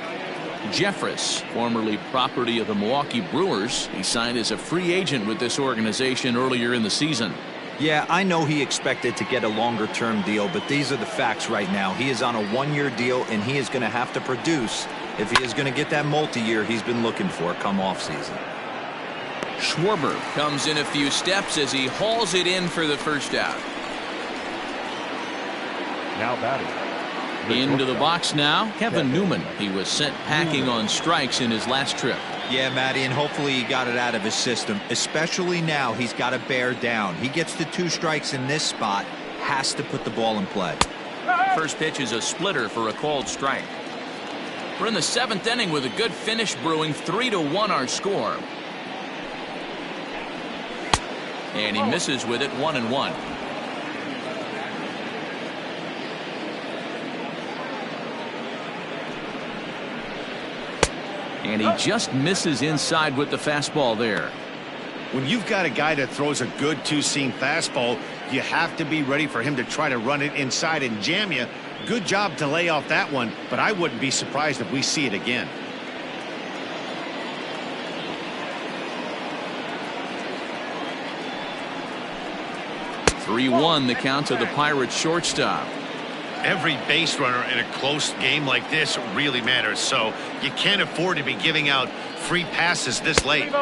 Jeffress, formerly property of the Milwaukee Brewers, he signed as a free agent with this organization earlier in the season. Yeah, I know he expected to get a longer-term deal, but these are the facts right now. He is on a 1-year deal, and he is going to have to produce if he is going to get that multi-year he's been looking for come offseason. Schwarber comes in a few steps as he hauls it in for the first out. Now batting. Into the box now, Kevin Newman. He was sent packing on strikes in his last trip. Yeah, Matty, and hopefully he got it out of his system. Especially now, he's got to bear down. He gets the 2 strikes in this spot, has to put the ball in play. First pitch is a splitter for a called strike. We're in the 7th inning with a good finish brewing. 3-1 our score. And he misses with it. 1-1. And he just misses inside with the fastball there. When you've got a guy that throws a good two-seam fastball, you have to be ready for him to try to run it inside and jam you. Good job to lay off that one, but I wouldn't be surprised if we see it again. (3-1) the count to the Pirates shortstop. Every base runner in a close game like this really matters, so you can't afford to be giving out free passes this late.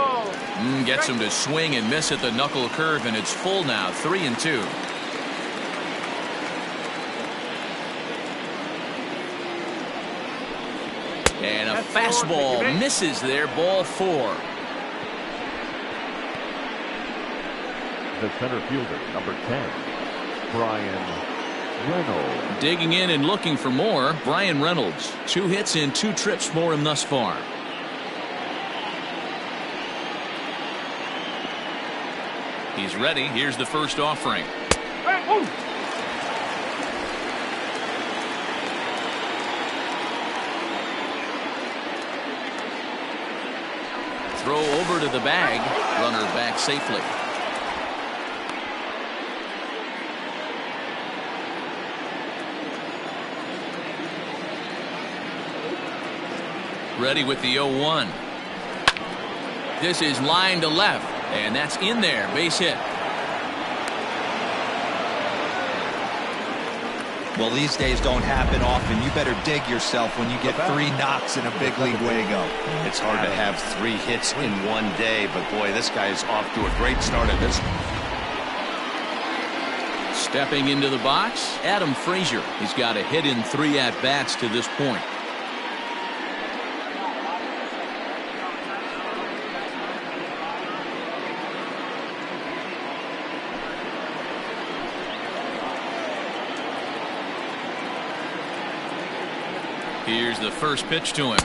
Gets him to swing and miss at the knuckle curve, and it's full now. 3-2. And a fastball misses there. Ball 4. The center fielder, number 10, Brian Reynolds. Digging in and looking for more, Brian Reynolds. 2 hits in 2 trips for him thus far. He's ready. Here's the first offering. Throw over to the bag. Runner back safely. Ready with the 0-1. This is line to left, and that's in there. Base hit. Well, these days don't happen often. You better dig yourself when you get 3 knocks in a big league Wago. It's hard to have 3 hits in one day, but boy, this guy is off to a great start at this. Stepping into the box, Adam Frazier. He's got a hit in 3 at-bats to this point. Here's the first pitch to him.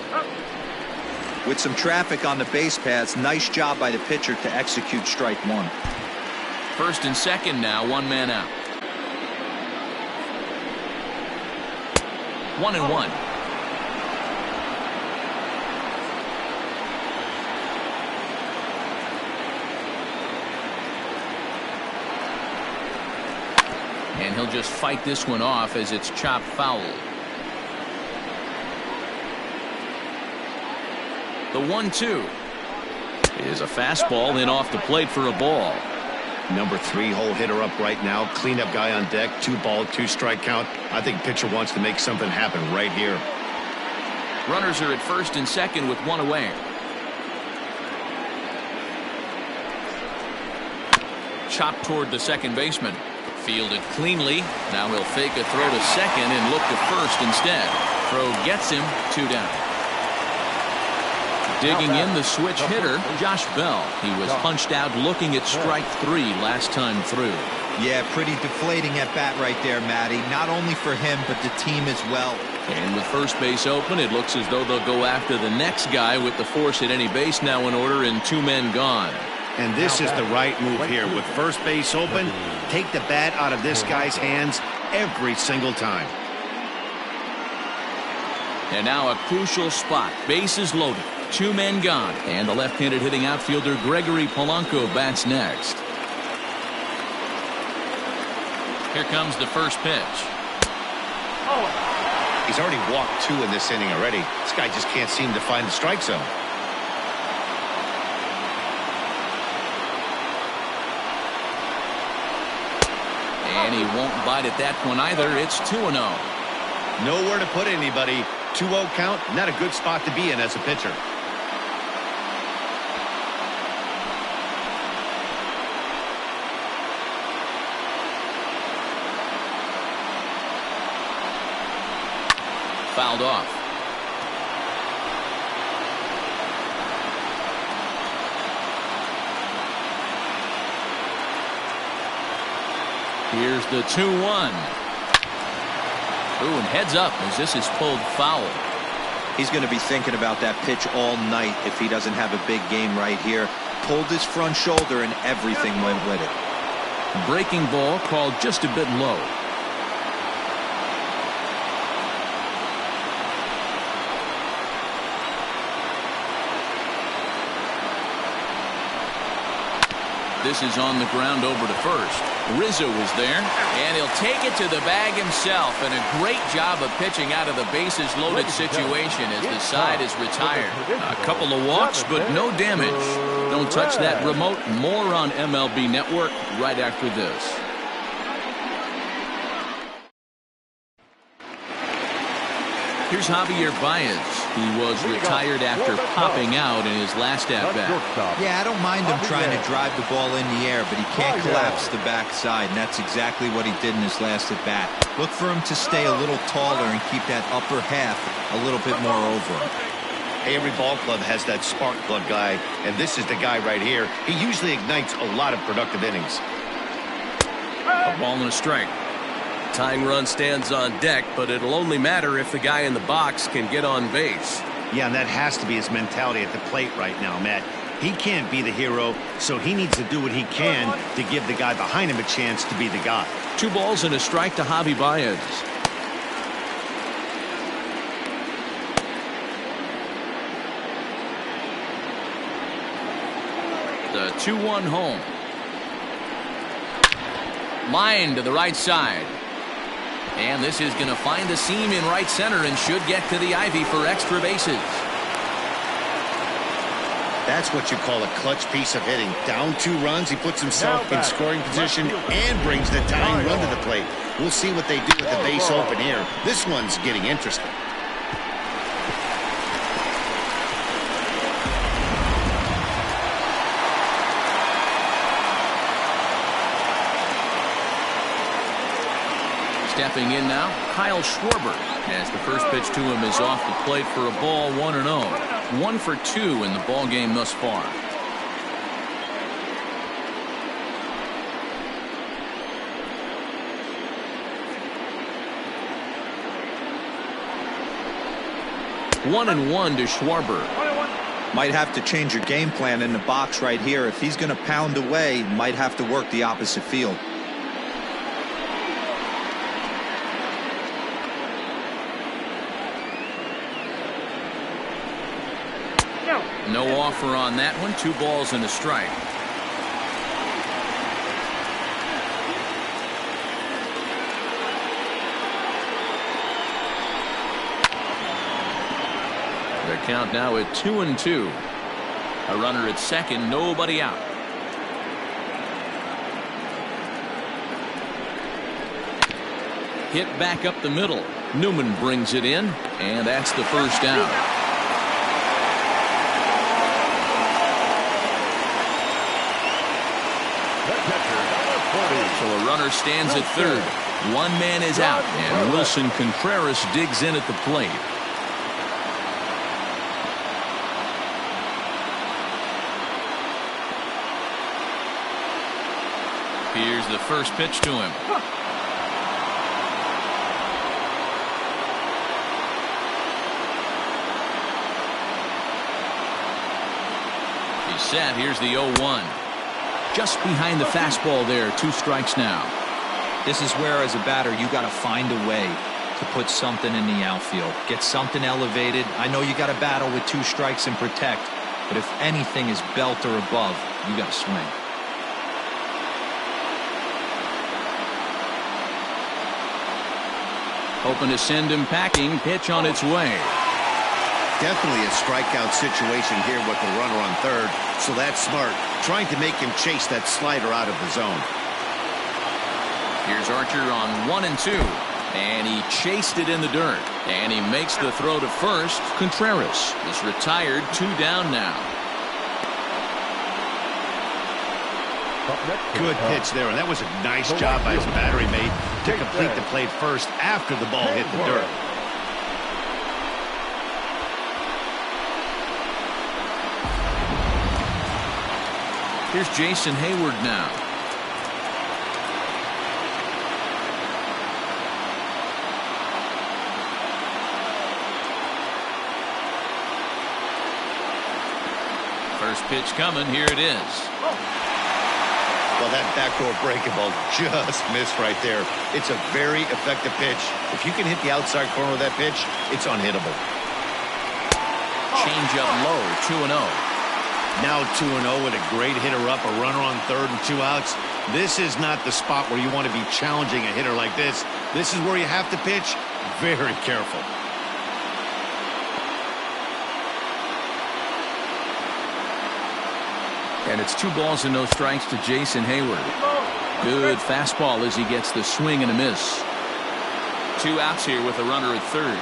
With some traffic on the base paths, nice job by the pitcher to execute strike 1. First and second now, 1 man out. 1-1. And he'll just fight this one off as it's chopped foul. The 1-2 is a fastball in off the plate for a ball. Number 3 hole hitter up right now. Cleanup guy on deck. 2 ball, 2 strike count. I think pitcher wants to make something happen right here. Runners are at first and second with 1 away. Chopped toward the second baseman. Fielded cleanly. Now he'll fake a throw to second and look to first instead. Throw gets him. 2 down. Digging in the switch hitter, Josh Bell. He was punched out looking at strike 3 last time through. Yeah, pretty deflating at bat right there, Matty. Not only for him, but the team as well. And with first base open, it looks as though they'll go after the next guy with the force at any base now in order and 2 men gone. And this is the right move here. With first base open, take the bat out of this guy's hands every single time. And now a crucial spot. Bases loaded. 2 men gone. And the left-handed hitting outfielder Gregory Polanco bats next. Here comes the first pitch. He's already walked 2 in this inning already. This guy just can't seem to find the strike zone. And he won't bite at that one either. It's 2-0. Nowhere to put anybody. 2-0 count, not a good spot to be in as a pitcher. Fouled off. Here's the 2-1. Ooh, and heads up as this is pulled foul. He's going to be thinking about that pitch all night if he doesn't have a big game right here. Pulled his front shoulder and everything went with it. Breaking ball called just a bit low. This is on the ground over to first. Rizzo was there, and he'll take it to the bag himself. And a great job of pitching out of the bases loaded situation as the side is retired. A couple of walks, but no damage. Don't touch that remote. More on MLB Network right after this. Here's Javier Baez. He was retired after popping out in his last at-bat. Yeah, I don't mind him trying to drive the ball in the air, but he can't collapse the backside, and that's exactly what he did in his last at-bat. Look for him to stay a little taller and keep that upper half a little bit more over him. Hey, every ball club has that spark plug guy, and this is the guy right here. He usually ignites a lot of productive innings. A ball and a strike. Tying run stands on deck, but it'll only matter if the guy in the box can get on base. Yeah, and that has to be his mentality at the plate right now, Matt. He can't be the hero, so he needs to do what he can to give the guy behind him a chance to be the guy. 2 balls and a strike to Javi Baez. The 2-1 home. Line to the right side. And this is going to find the seam in right center and should get to the ivy for extra bases. That's what you call a clutch piece of hitting. Down 2 runs, he puts himself in scoring position and brings the tying run to the plate. We'll see what they do with the base open here. This one's getting interesting. Stepping in now, Kyle Schwarber, as the first pitch to him is off the plate for a ball, 1-0. 1 for 2 in the ball game thus far. One and 1 to Schwarber. Might have to change your game plan in the box right here. If he's going to pound away, might have to work the opposite field. No offer on that one. 2 balls and a strike. The count now at 2-2. A runner at second, nobody out. Hit back up the middle. Newman brings it in, and that's the first down. So a runner stands at third. 1 man is out, and Wilson Contreras digs in at the plate. Here's the first pitch to him. He's set. Here's the 0-1. just behind the fastball there. 2 strikes now. This is where, as a batter, you got to find a way to put something in the outfield. Get something elevated. I know you got to battle with 2 strikes and protect, but if anything is belt or above, you got to swing. Hoping to send him packing. Pitch on its way. Definitely a strikeout situation here with the runner on third, so that's smart. Trying to make him chase that slider out of the zone. Here's Archer on 1 and 2. And he chased it in the dirt. And he makes the throw to first. Contreras is retired. 2 down now. Good pitch there, and that was a nice job by his battery mate to complete the play first after the ball hit the dirt. Here's Jason Hayward now. First pitch coming. Here it is. Well, that backdoor breaking ball just missed right there. It's a very effective pitch. If you can hit the outside corner of that pitch, it's unhittable. Change up low. 2-0. Now 2-0 with a great hitter up, a runner on third and 2 outs. This is not the spot where you want to be challenging a hitter like this. This is where you have to pitch very careful. And it's 2 balls and no strikes to Jason Hayward. Good fastball as he gets the swing and a miss. 2 outs here with a runner at third.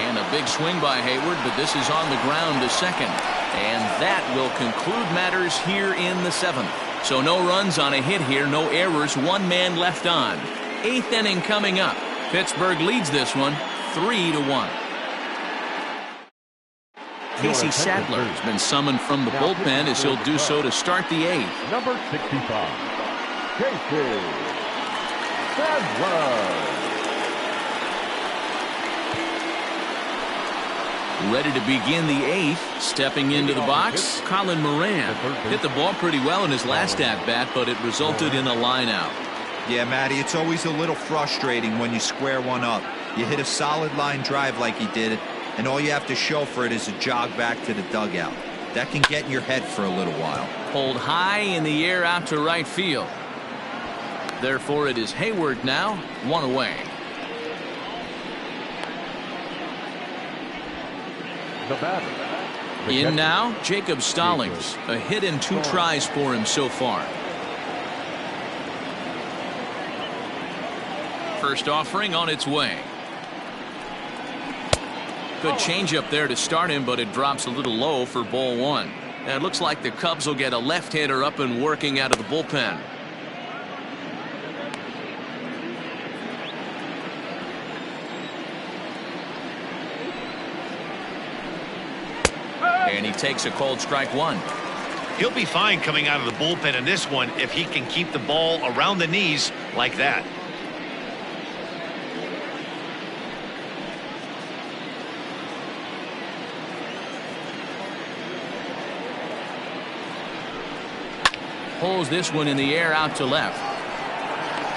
And a big swing by Hayward, but this is on the ground to second. And that will conclude matters here in the 7th. So no runs on a hit here, no errors, 1 man left on. 8th inning coming up. Pittsburgh leads this one 3-1. Casey Sadler has been summoned from the bullpen as he'll do so to start the 8th. Number 65, Casey Sadler. Ready to begin the 8th. Stepping into the box, Colin Moran. Hit the ball pretty well in his last at-bat, but it resulted in a line-out. Yeah, Matty, it's always a little frustrating when you square one up. You hit a solid line drive like he did, and all you have to show for it is a jog back to the dugout. That can get in your head for a little while. Pulled high in the air out to right field. Therefore, it is Hayward now, 1 away. The batter. In now, Jacob Stallings. A hit and 2 tries for him so far. First offering on its way. Good changeup there to start him, but it drops a little low for ball 1. And it looks like the Cubs will get a left-hander up and working out of the bullpen. And he takes a cold strike 1. He'll be fine coming out of the bullpen in this one if he can keep the ball around the knees like that. Pulls this one in the air out to left.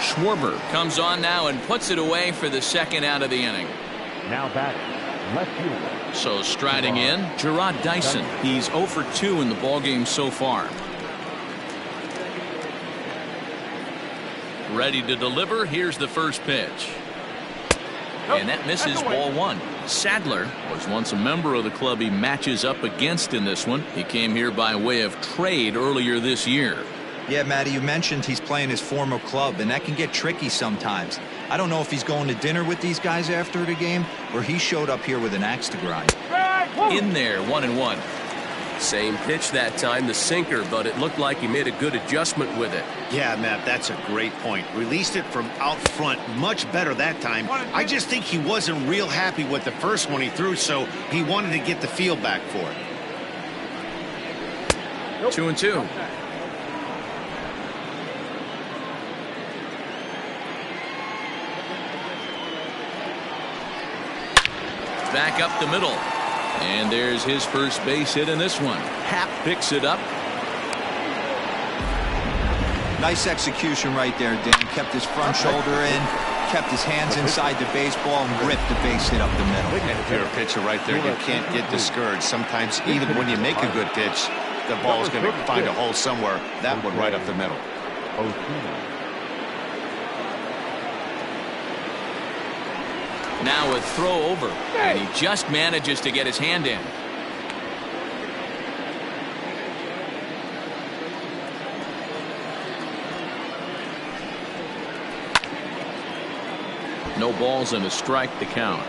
Schwarber comes on now and puts it away for the 2nd out of the inning. Now batting, left fielder. So striding in, Gerard Dyson. He's 0 for 2 in the ballgame so far. Ready to deliver. Here's the first pitch. And that misses, ball 1. Sadler was once a member of the club he matches up against in this one. He came here by way of trade earlier this year. Yeah, Matty, you mentioned he's playing his former club, and that can get tricky sometimes. I don't know if he's going to dinner with these guys after the game, or he showed up here with an axe to grind. In there, 1-1. Same pitch that time, the sinker, but it looked like he made a good adjustment with it. Yeah, Matt, that's a great point. Released it from out front much better that time. I just think he wasn't real happy with the first one he threw, so he wanted to get the feel back for it. 2-2. Back up the middle. And there's his first base hit in this one. Happ picks it up. Nice execution right there, Dan. Kept his front shoulder in, kept his hands inside the baseball, and ripped the base hit up the middle. And if you're a pitcher right there, you can't get discouraged. Sometimes even when you make a good pitch, the ball's going to find a hole somewhere. That one right up the middle. Now a throw over, and he just manages to get his hand in. No balls and a strike to count.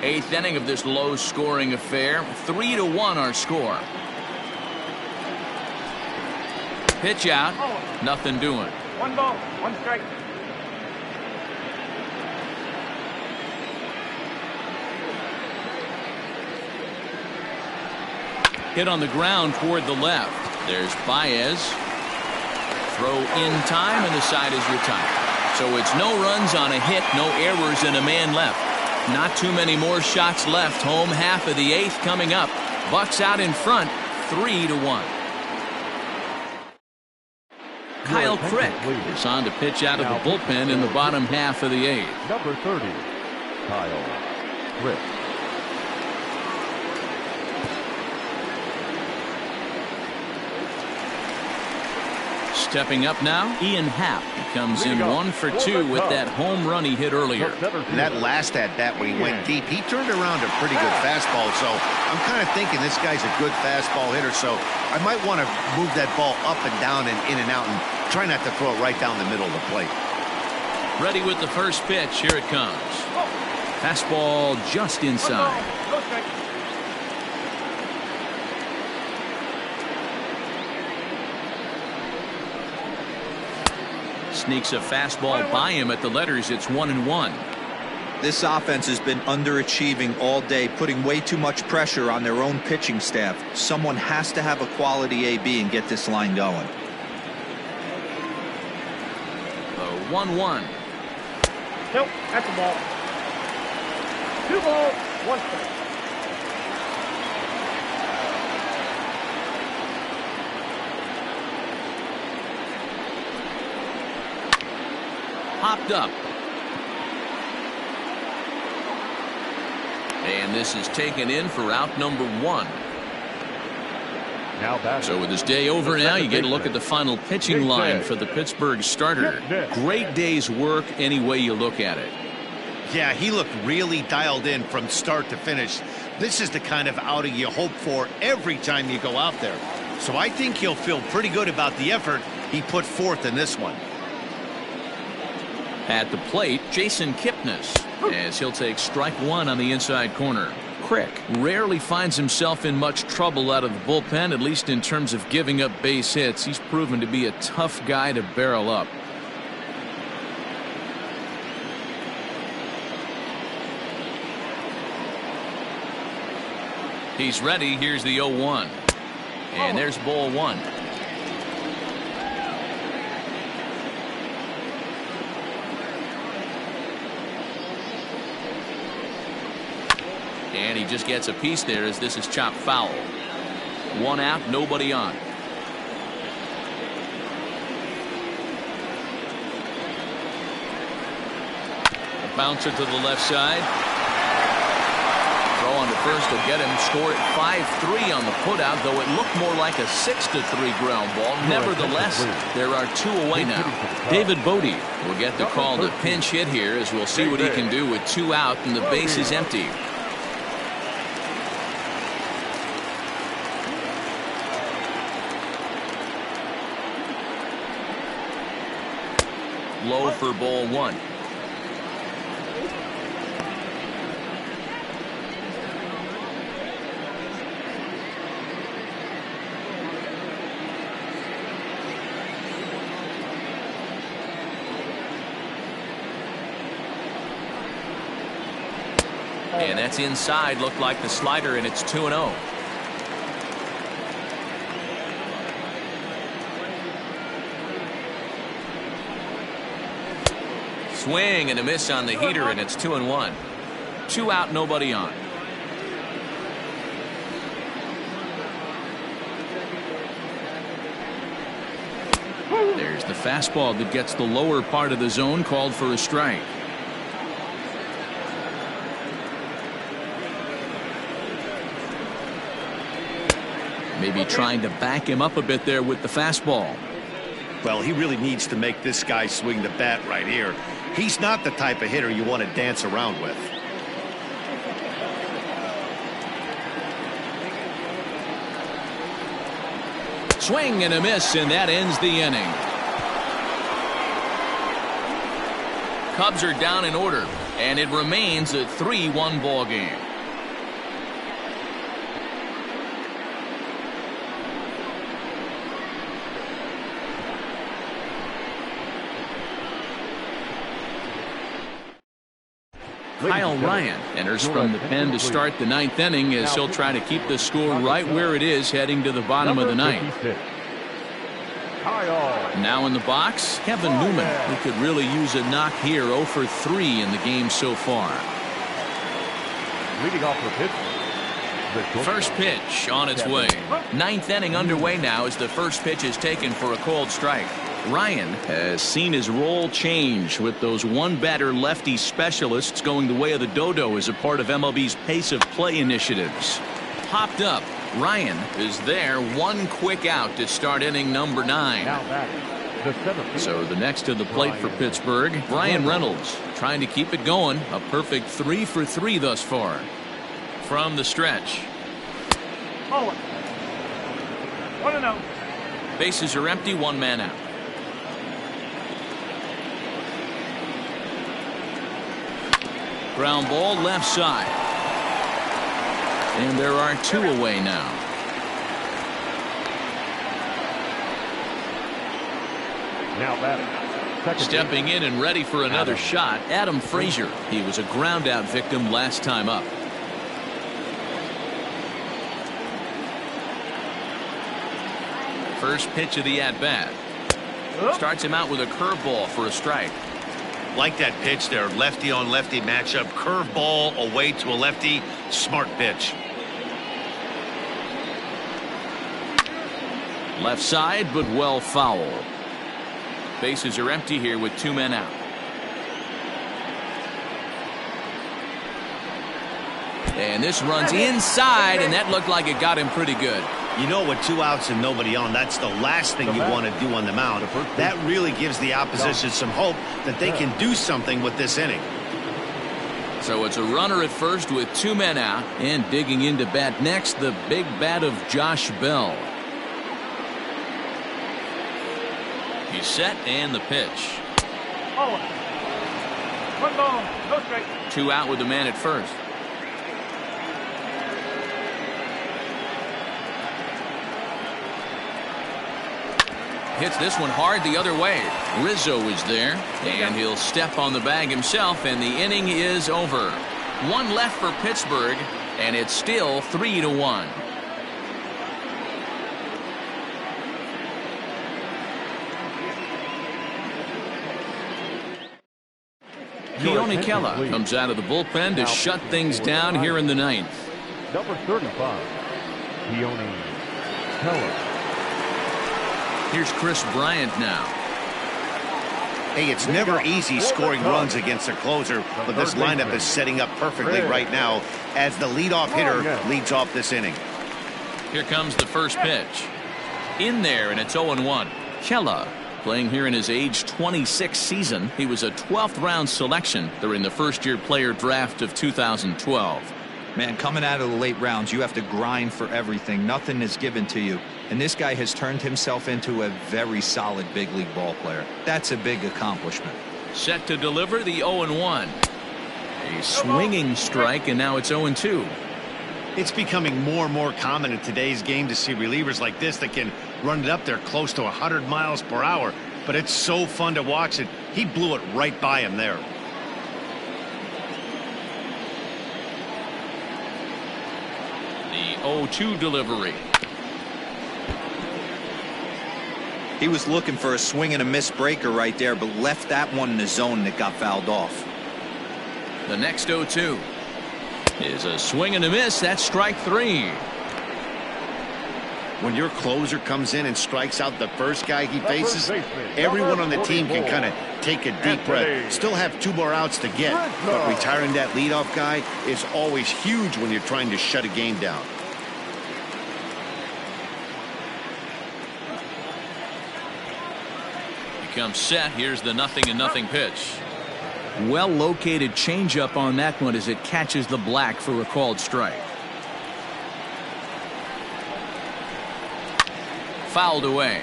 Eighth inning of this low-scoring affair. 3-1 our score. Pitch out. Nothing doing. 1 ball, 1 strike. Hit on the ground toward the left. There's Baez. Throw in time, and the side is retired. So it's no runs on a hit, no errors, and a man left. Not too many more shots left. Home half of the 8th coming up. Bucks out in front, 3-1. Kyle Crick is on to pitch out of the bullpen in the bottom half of the 8th. Number 30, Kyle Crick. Stepping up now, Ian Happ. He comes in 1 for 2 with that home run he hit earlier. And that last at bat when he went deep, he turned around a pretty good fastball. So I'm kind of thinking this guy's a good fastball hitter. So I might want to move that ball up and down and in and out and try not to throw it right down the middle of the plate. Ready with the first pitch. Here it comes. Fastball just inside. No strike. Sneaks a fastball by him at the letters. It's 1-1. This offense has been underachieving all day, putting way too much pressure on their own pitching staff. Someone has to have a quality AB and get this line going. 1-1. Nope, that's a ball. 2 balls, 1 strike. Popped up. And this is taken in for out number 1. Now back. So with his day over now, you get a look at the final pitching line for the Pittsburgh starter. Great day's work any way you look at it. Yeah, he looked really dialed in from start to finish. This is the kind of outing you hope for every time you go out there. So I think he'll feel pretty good about the effort he put forth in this one. At the plate, Jason Kipnis, as he'll take strike 1 on the inside corner. Crick rarely finds himself in much trouble out of the bullpen, at least in terms of giving up base hits. He's proven to be a tough guy to barrel up. He's ready. Here's the 0-1. And there's ball 1. And he just gets a piece there as this is chopped foul. 1 out, nobody on. A bouncer to the left side. Throw on to first will get him. Score at 5-3 on the putout, though it looked more like a 6-3 ground ball. Nevertheless, there are 2 away now. David Bodie will get the call to pinch hit here, as we'll see what he can do with 2 out and the base is empty. Low for ball 1. And that's inside. Looked like the slider, and it's 2-0. Swing and a miss on the heater, and it's 2-1. 2 out, nobody on. There's the fastball that gets the lower part of the zone, called for a strike. Maybe trying to back him up a bit there with the fastball. Well, he really needs to make this guy swing the bat right here. He's not the type of hitter you want to dance around with. Swing and a miss, and that ends the inning. Cubs are down in order, and it remains a 3-1 ball game. Kyle Ryan enters from the pen to start the 9th inning as he'll try to keep the score right where it is heading to the bottom of the 9th. Now in the box, Kevin Newman, who could really use a knock here. 0 for 3 in the game so far. Leading off the pitch. First pitch on its way. 9th inning underway now as the first pitch is taken for a called strike. Ryan has seen his role change with those one-batter lefty specialists going the way of the dodo as a part of MLB's pace of play initiatives. Popped up. Ryan is there, one quick out to start inning number 9. So the next to the plate for Pittsburgh, Brian Reynolds, trying to keep it going. A perfect 3 for 3 thus far. From the stretch. Oh. 1-0. Bases are empty, 1 man out. Ground ball left side. And there are 2 away now. Now batting. Stepping in and ready for another shot, Adam Frazier. He was a ground out victim last time up. First pitch of the at bat. Starts him out with a curveball for a strike. Like that pitch there, lefty on lefty matchup, curveball away to a lefty, smart pitch. Left side, but well foul. Bases are empty here with 2 men out. And this runs inside, and that looked like it got him pretty good. You know, with 2 outs and nobody on, that's the last thing you want to do on the mound. That really gives the opposition some hope that they can do something with this inning. So it's a runner at first with 2 men out, and digging into bat next, the big bat of Josh Bell. He's set, and the pitch. Oh. 1 ball, no strike. 2 out with the man at first. Hits this one hard the other way. Rizzo is there, and he'll step on the bag himself, and the inning is over. 1 left for Pittsburgh, and it's still 3-1. Keone Kela comes out of the bullpen to shut things down here in the 9th. Number 35, Keone Kela. Here's Chris Bryant now. Hey, it's never easy scoring runs against a closer, but this lineup is setting up perfectly right now as the leadoff hitter leads off this inning. Here comes the first pitch. In there, and it's 0-1. Kela playing here in his age 26 season. He was a 12th round selection during the first-year player draft of 2012. Man, coming out of the late rounds, you have to grind for everything. Nothing is given to you. And this guy has turned himself into a very solid big league ball player. That's a big accomplishment. Set to deliver the 0-1. A swinging strike, and now it's 0-2. It's becoming more and more common in today's game to see relievers like this that can run it up there close to 100 miles per hour. But it's so fun to watch it. He blew it right by him there. The 0-2 delivery. He was looking for a swing and a miss breaker right there, but left that one in the zone and it got fouled off. The next 0-2 is a swing and a miss. That's strike 3. When your closer comes in and strikes out the first guy he faces, everyone on the team can kind of take a deep breath. Still have 2 more outs to get, but retiring that leadoff guy is always huge when you're trying to shut a game down. He comes set. Here's the 0-0 pitch. Well located changeup on that one as it catches the black for a called strike. Fouled away.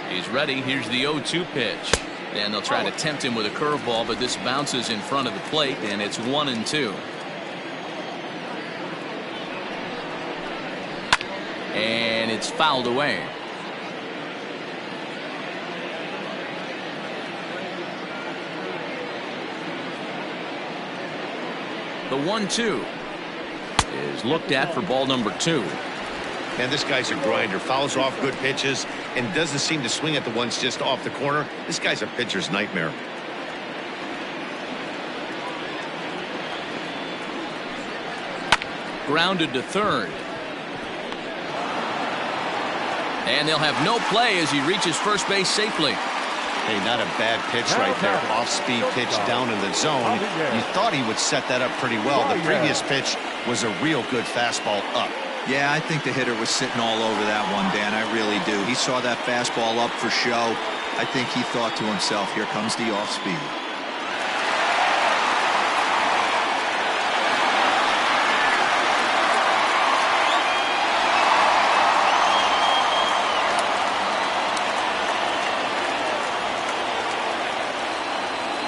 He's ready. Here's the 0-2 pitch. And they'll try to tempt him with a curveball, but this bounces in front of the plate, and it's 1-2. And it's fouled away. The 1-2 is looked at for ball number 2. Man, this guy's a grinder. Fouls off good pitches and doesn't seem to swing at the ones just off the corner. This guy's a pitcher's nightmare. Grounded to third. And they'll have no play as he reaches first base safely. Hey, not a bad pitch right there. Off-speed pitch down in the zone. You thought he would set that up pretty well. The previous pitch was a real good fastball up. Yeah, I think the hitter was sitting all over that one, Dan. I really do. He saw that fastball up for show. I think he thought to himself, here comes the off-speed.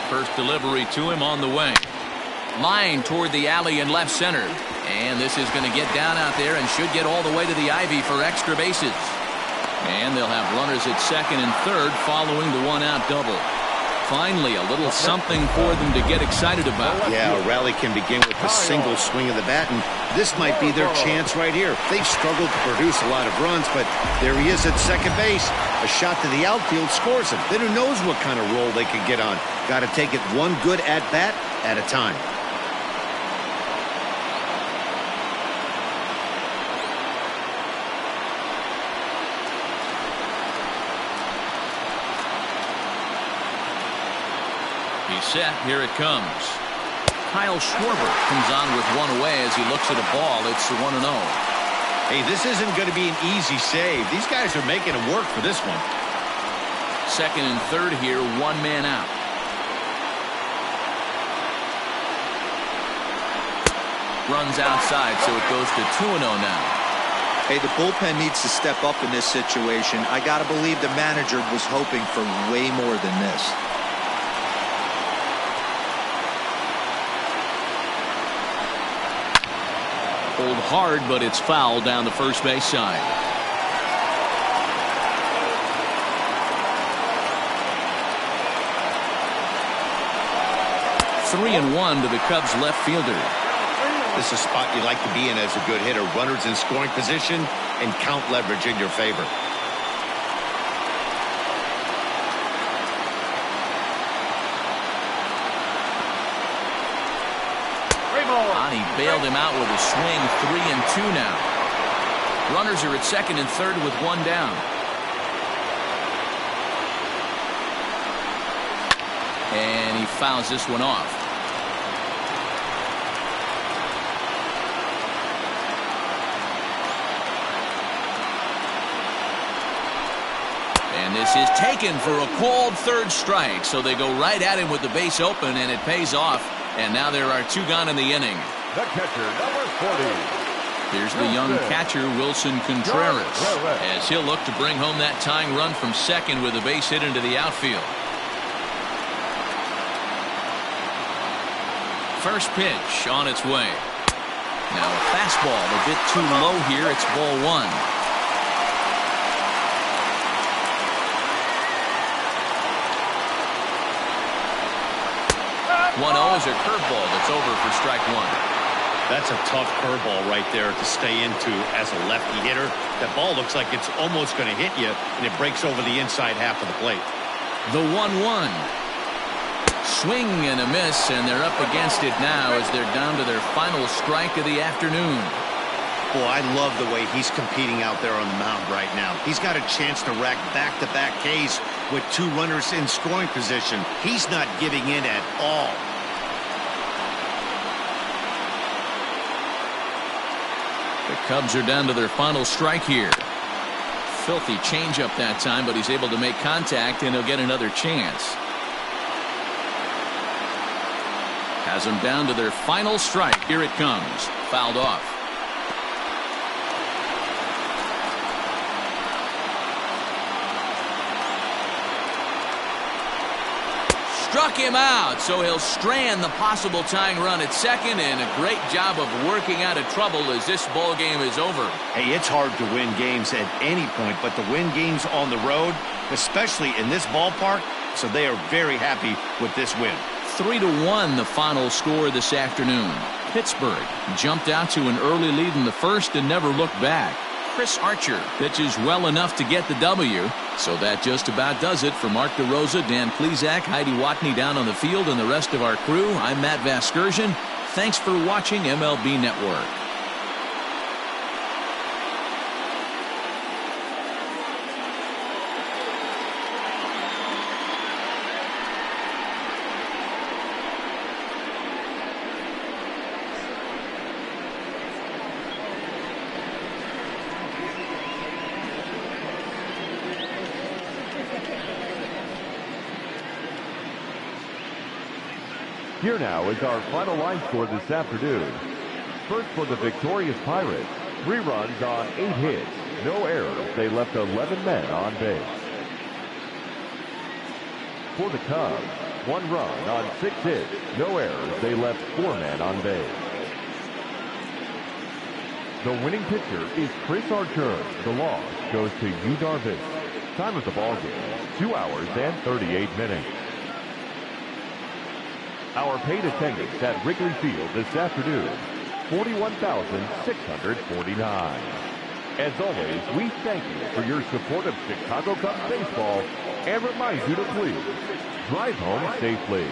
First delivery to him on the way. Line toward the alley in left center. And this is going to get down out there and should get all the way to the ivy for extra bases. And they'll have runners at second and third following the 1-out double. Finally, a little something for them to get excited about. Yeah, a rally can begin with a single swing of the bat, and this might be their chance right here. They've struggled to produce a lot of runs, but there he is at second base. A shot to the outfield scores him. Then who knows what kind of roll they can get on. Got to take it one good at-bat at a time. He's set. Here it comes. Kyle Schwarber comes on with one away as he looks at a ball. It's 1-0. Hey, this isn't going to be an easy save. These guys are making it work for this one. Second and third here, 1 man out. Runs outside, so it goes to 2-0 now. Hey, the bullpen needs to step up in this situation. I got to believe the manager was hoping for way more than this. Pulled hard, but it's fouled down the first base side. Three and one to the Cubs left fielder. This is a spot you like to be in as a good hitter. Runners in scoring position and count leverage in your favor. He bailed him out with a swing. 3-2 now. Runners are at second and third with 1 down. And he fouls this one off. And this is taken for a called third strike. So they go right at him with the base open, and it pays off. And now there are 2 gone in the inning. The catcher, number 40. Here's the young catcher, Wilson Contreras, as he'll look to bring home that tying run from second with a base hit into the outfield. First pitch on its way. Now a fastball a bit too low here. It's ball 1. 1-0 is a curveball that's over for strike 1. That's a tough curveball right there to stay into as a lefty hitter. That ball looks like it's almost going to hit you, and it breaks over the inside half of the plate. The 1-1. Swing and a miss, and they're up against it now as they're down to their final strike of the afternoon. Boy, I love the way he's competing out there on the mound right now. He's got a chance to rack back-to-back Ks with 2 runners in scoring position. He's not giving in at all. The Cubs are down to their final strike here. Filthy changeup that time, but he's able to make contact, and he'll get another chance. Has them down to their final strike. Here it comes. Fouled off. Struck him out, so he'll strand the possible tying run at second, and a great job of working out of trouble as this ball game is over. Hey, it's hard to win games at any point, but to win games on the road, especially in this ballpark, so they are very happy with this win. 3-1 the final score this afternoon. Pittsburgh jumped out to an early lead in the first and never looked back. Chris Archer pitches well enough to get the W. So that just about does it. For Mark DeRosa, Dan Plesac, Heidi Watney down on the field, and the rest of our crew, I'm Matt Vasgersian. Thanks for watching MLB Network. Here now is our final line score this afternoon. First for the victorious Pirates, 3 runs on 8 hits, no errors. They left 11 men on base. For the Cubs, 1 run on 6 hits, no errors. They left 4 men on base. The winning pitcher is Chris Archer. The loss goes to Yu Darvish. Time of the ball game, 2 hours and 38 minutes. Our paid attendance at Wrigley Field this afternoon, 41,649. As always, we thank you for your support of Chicago Cubs baseball and remind you to please drive home safely.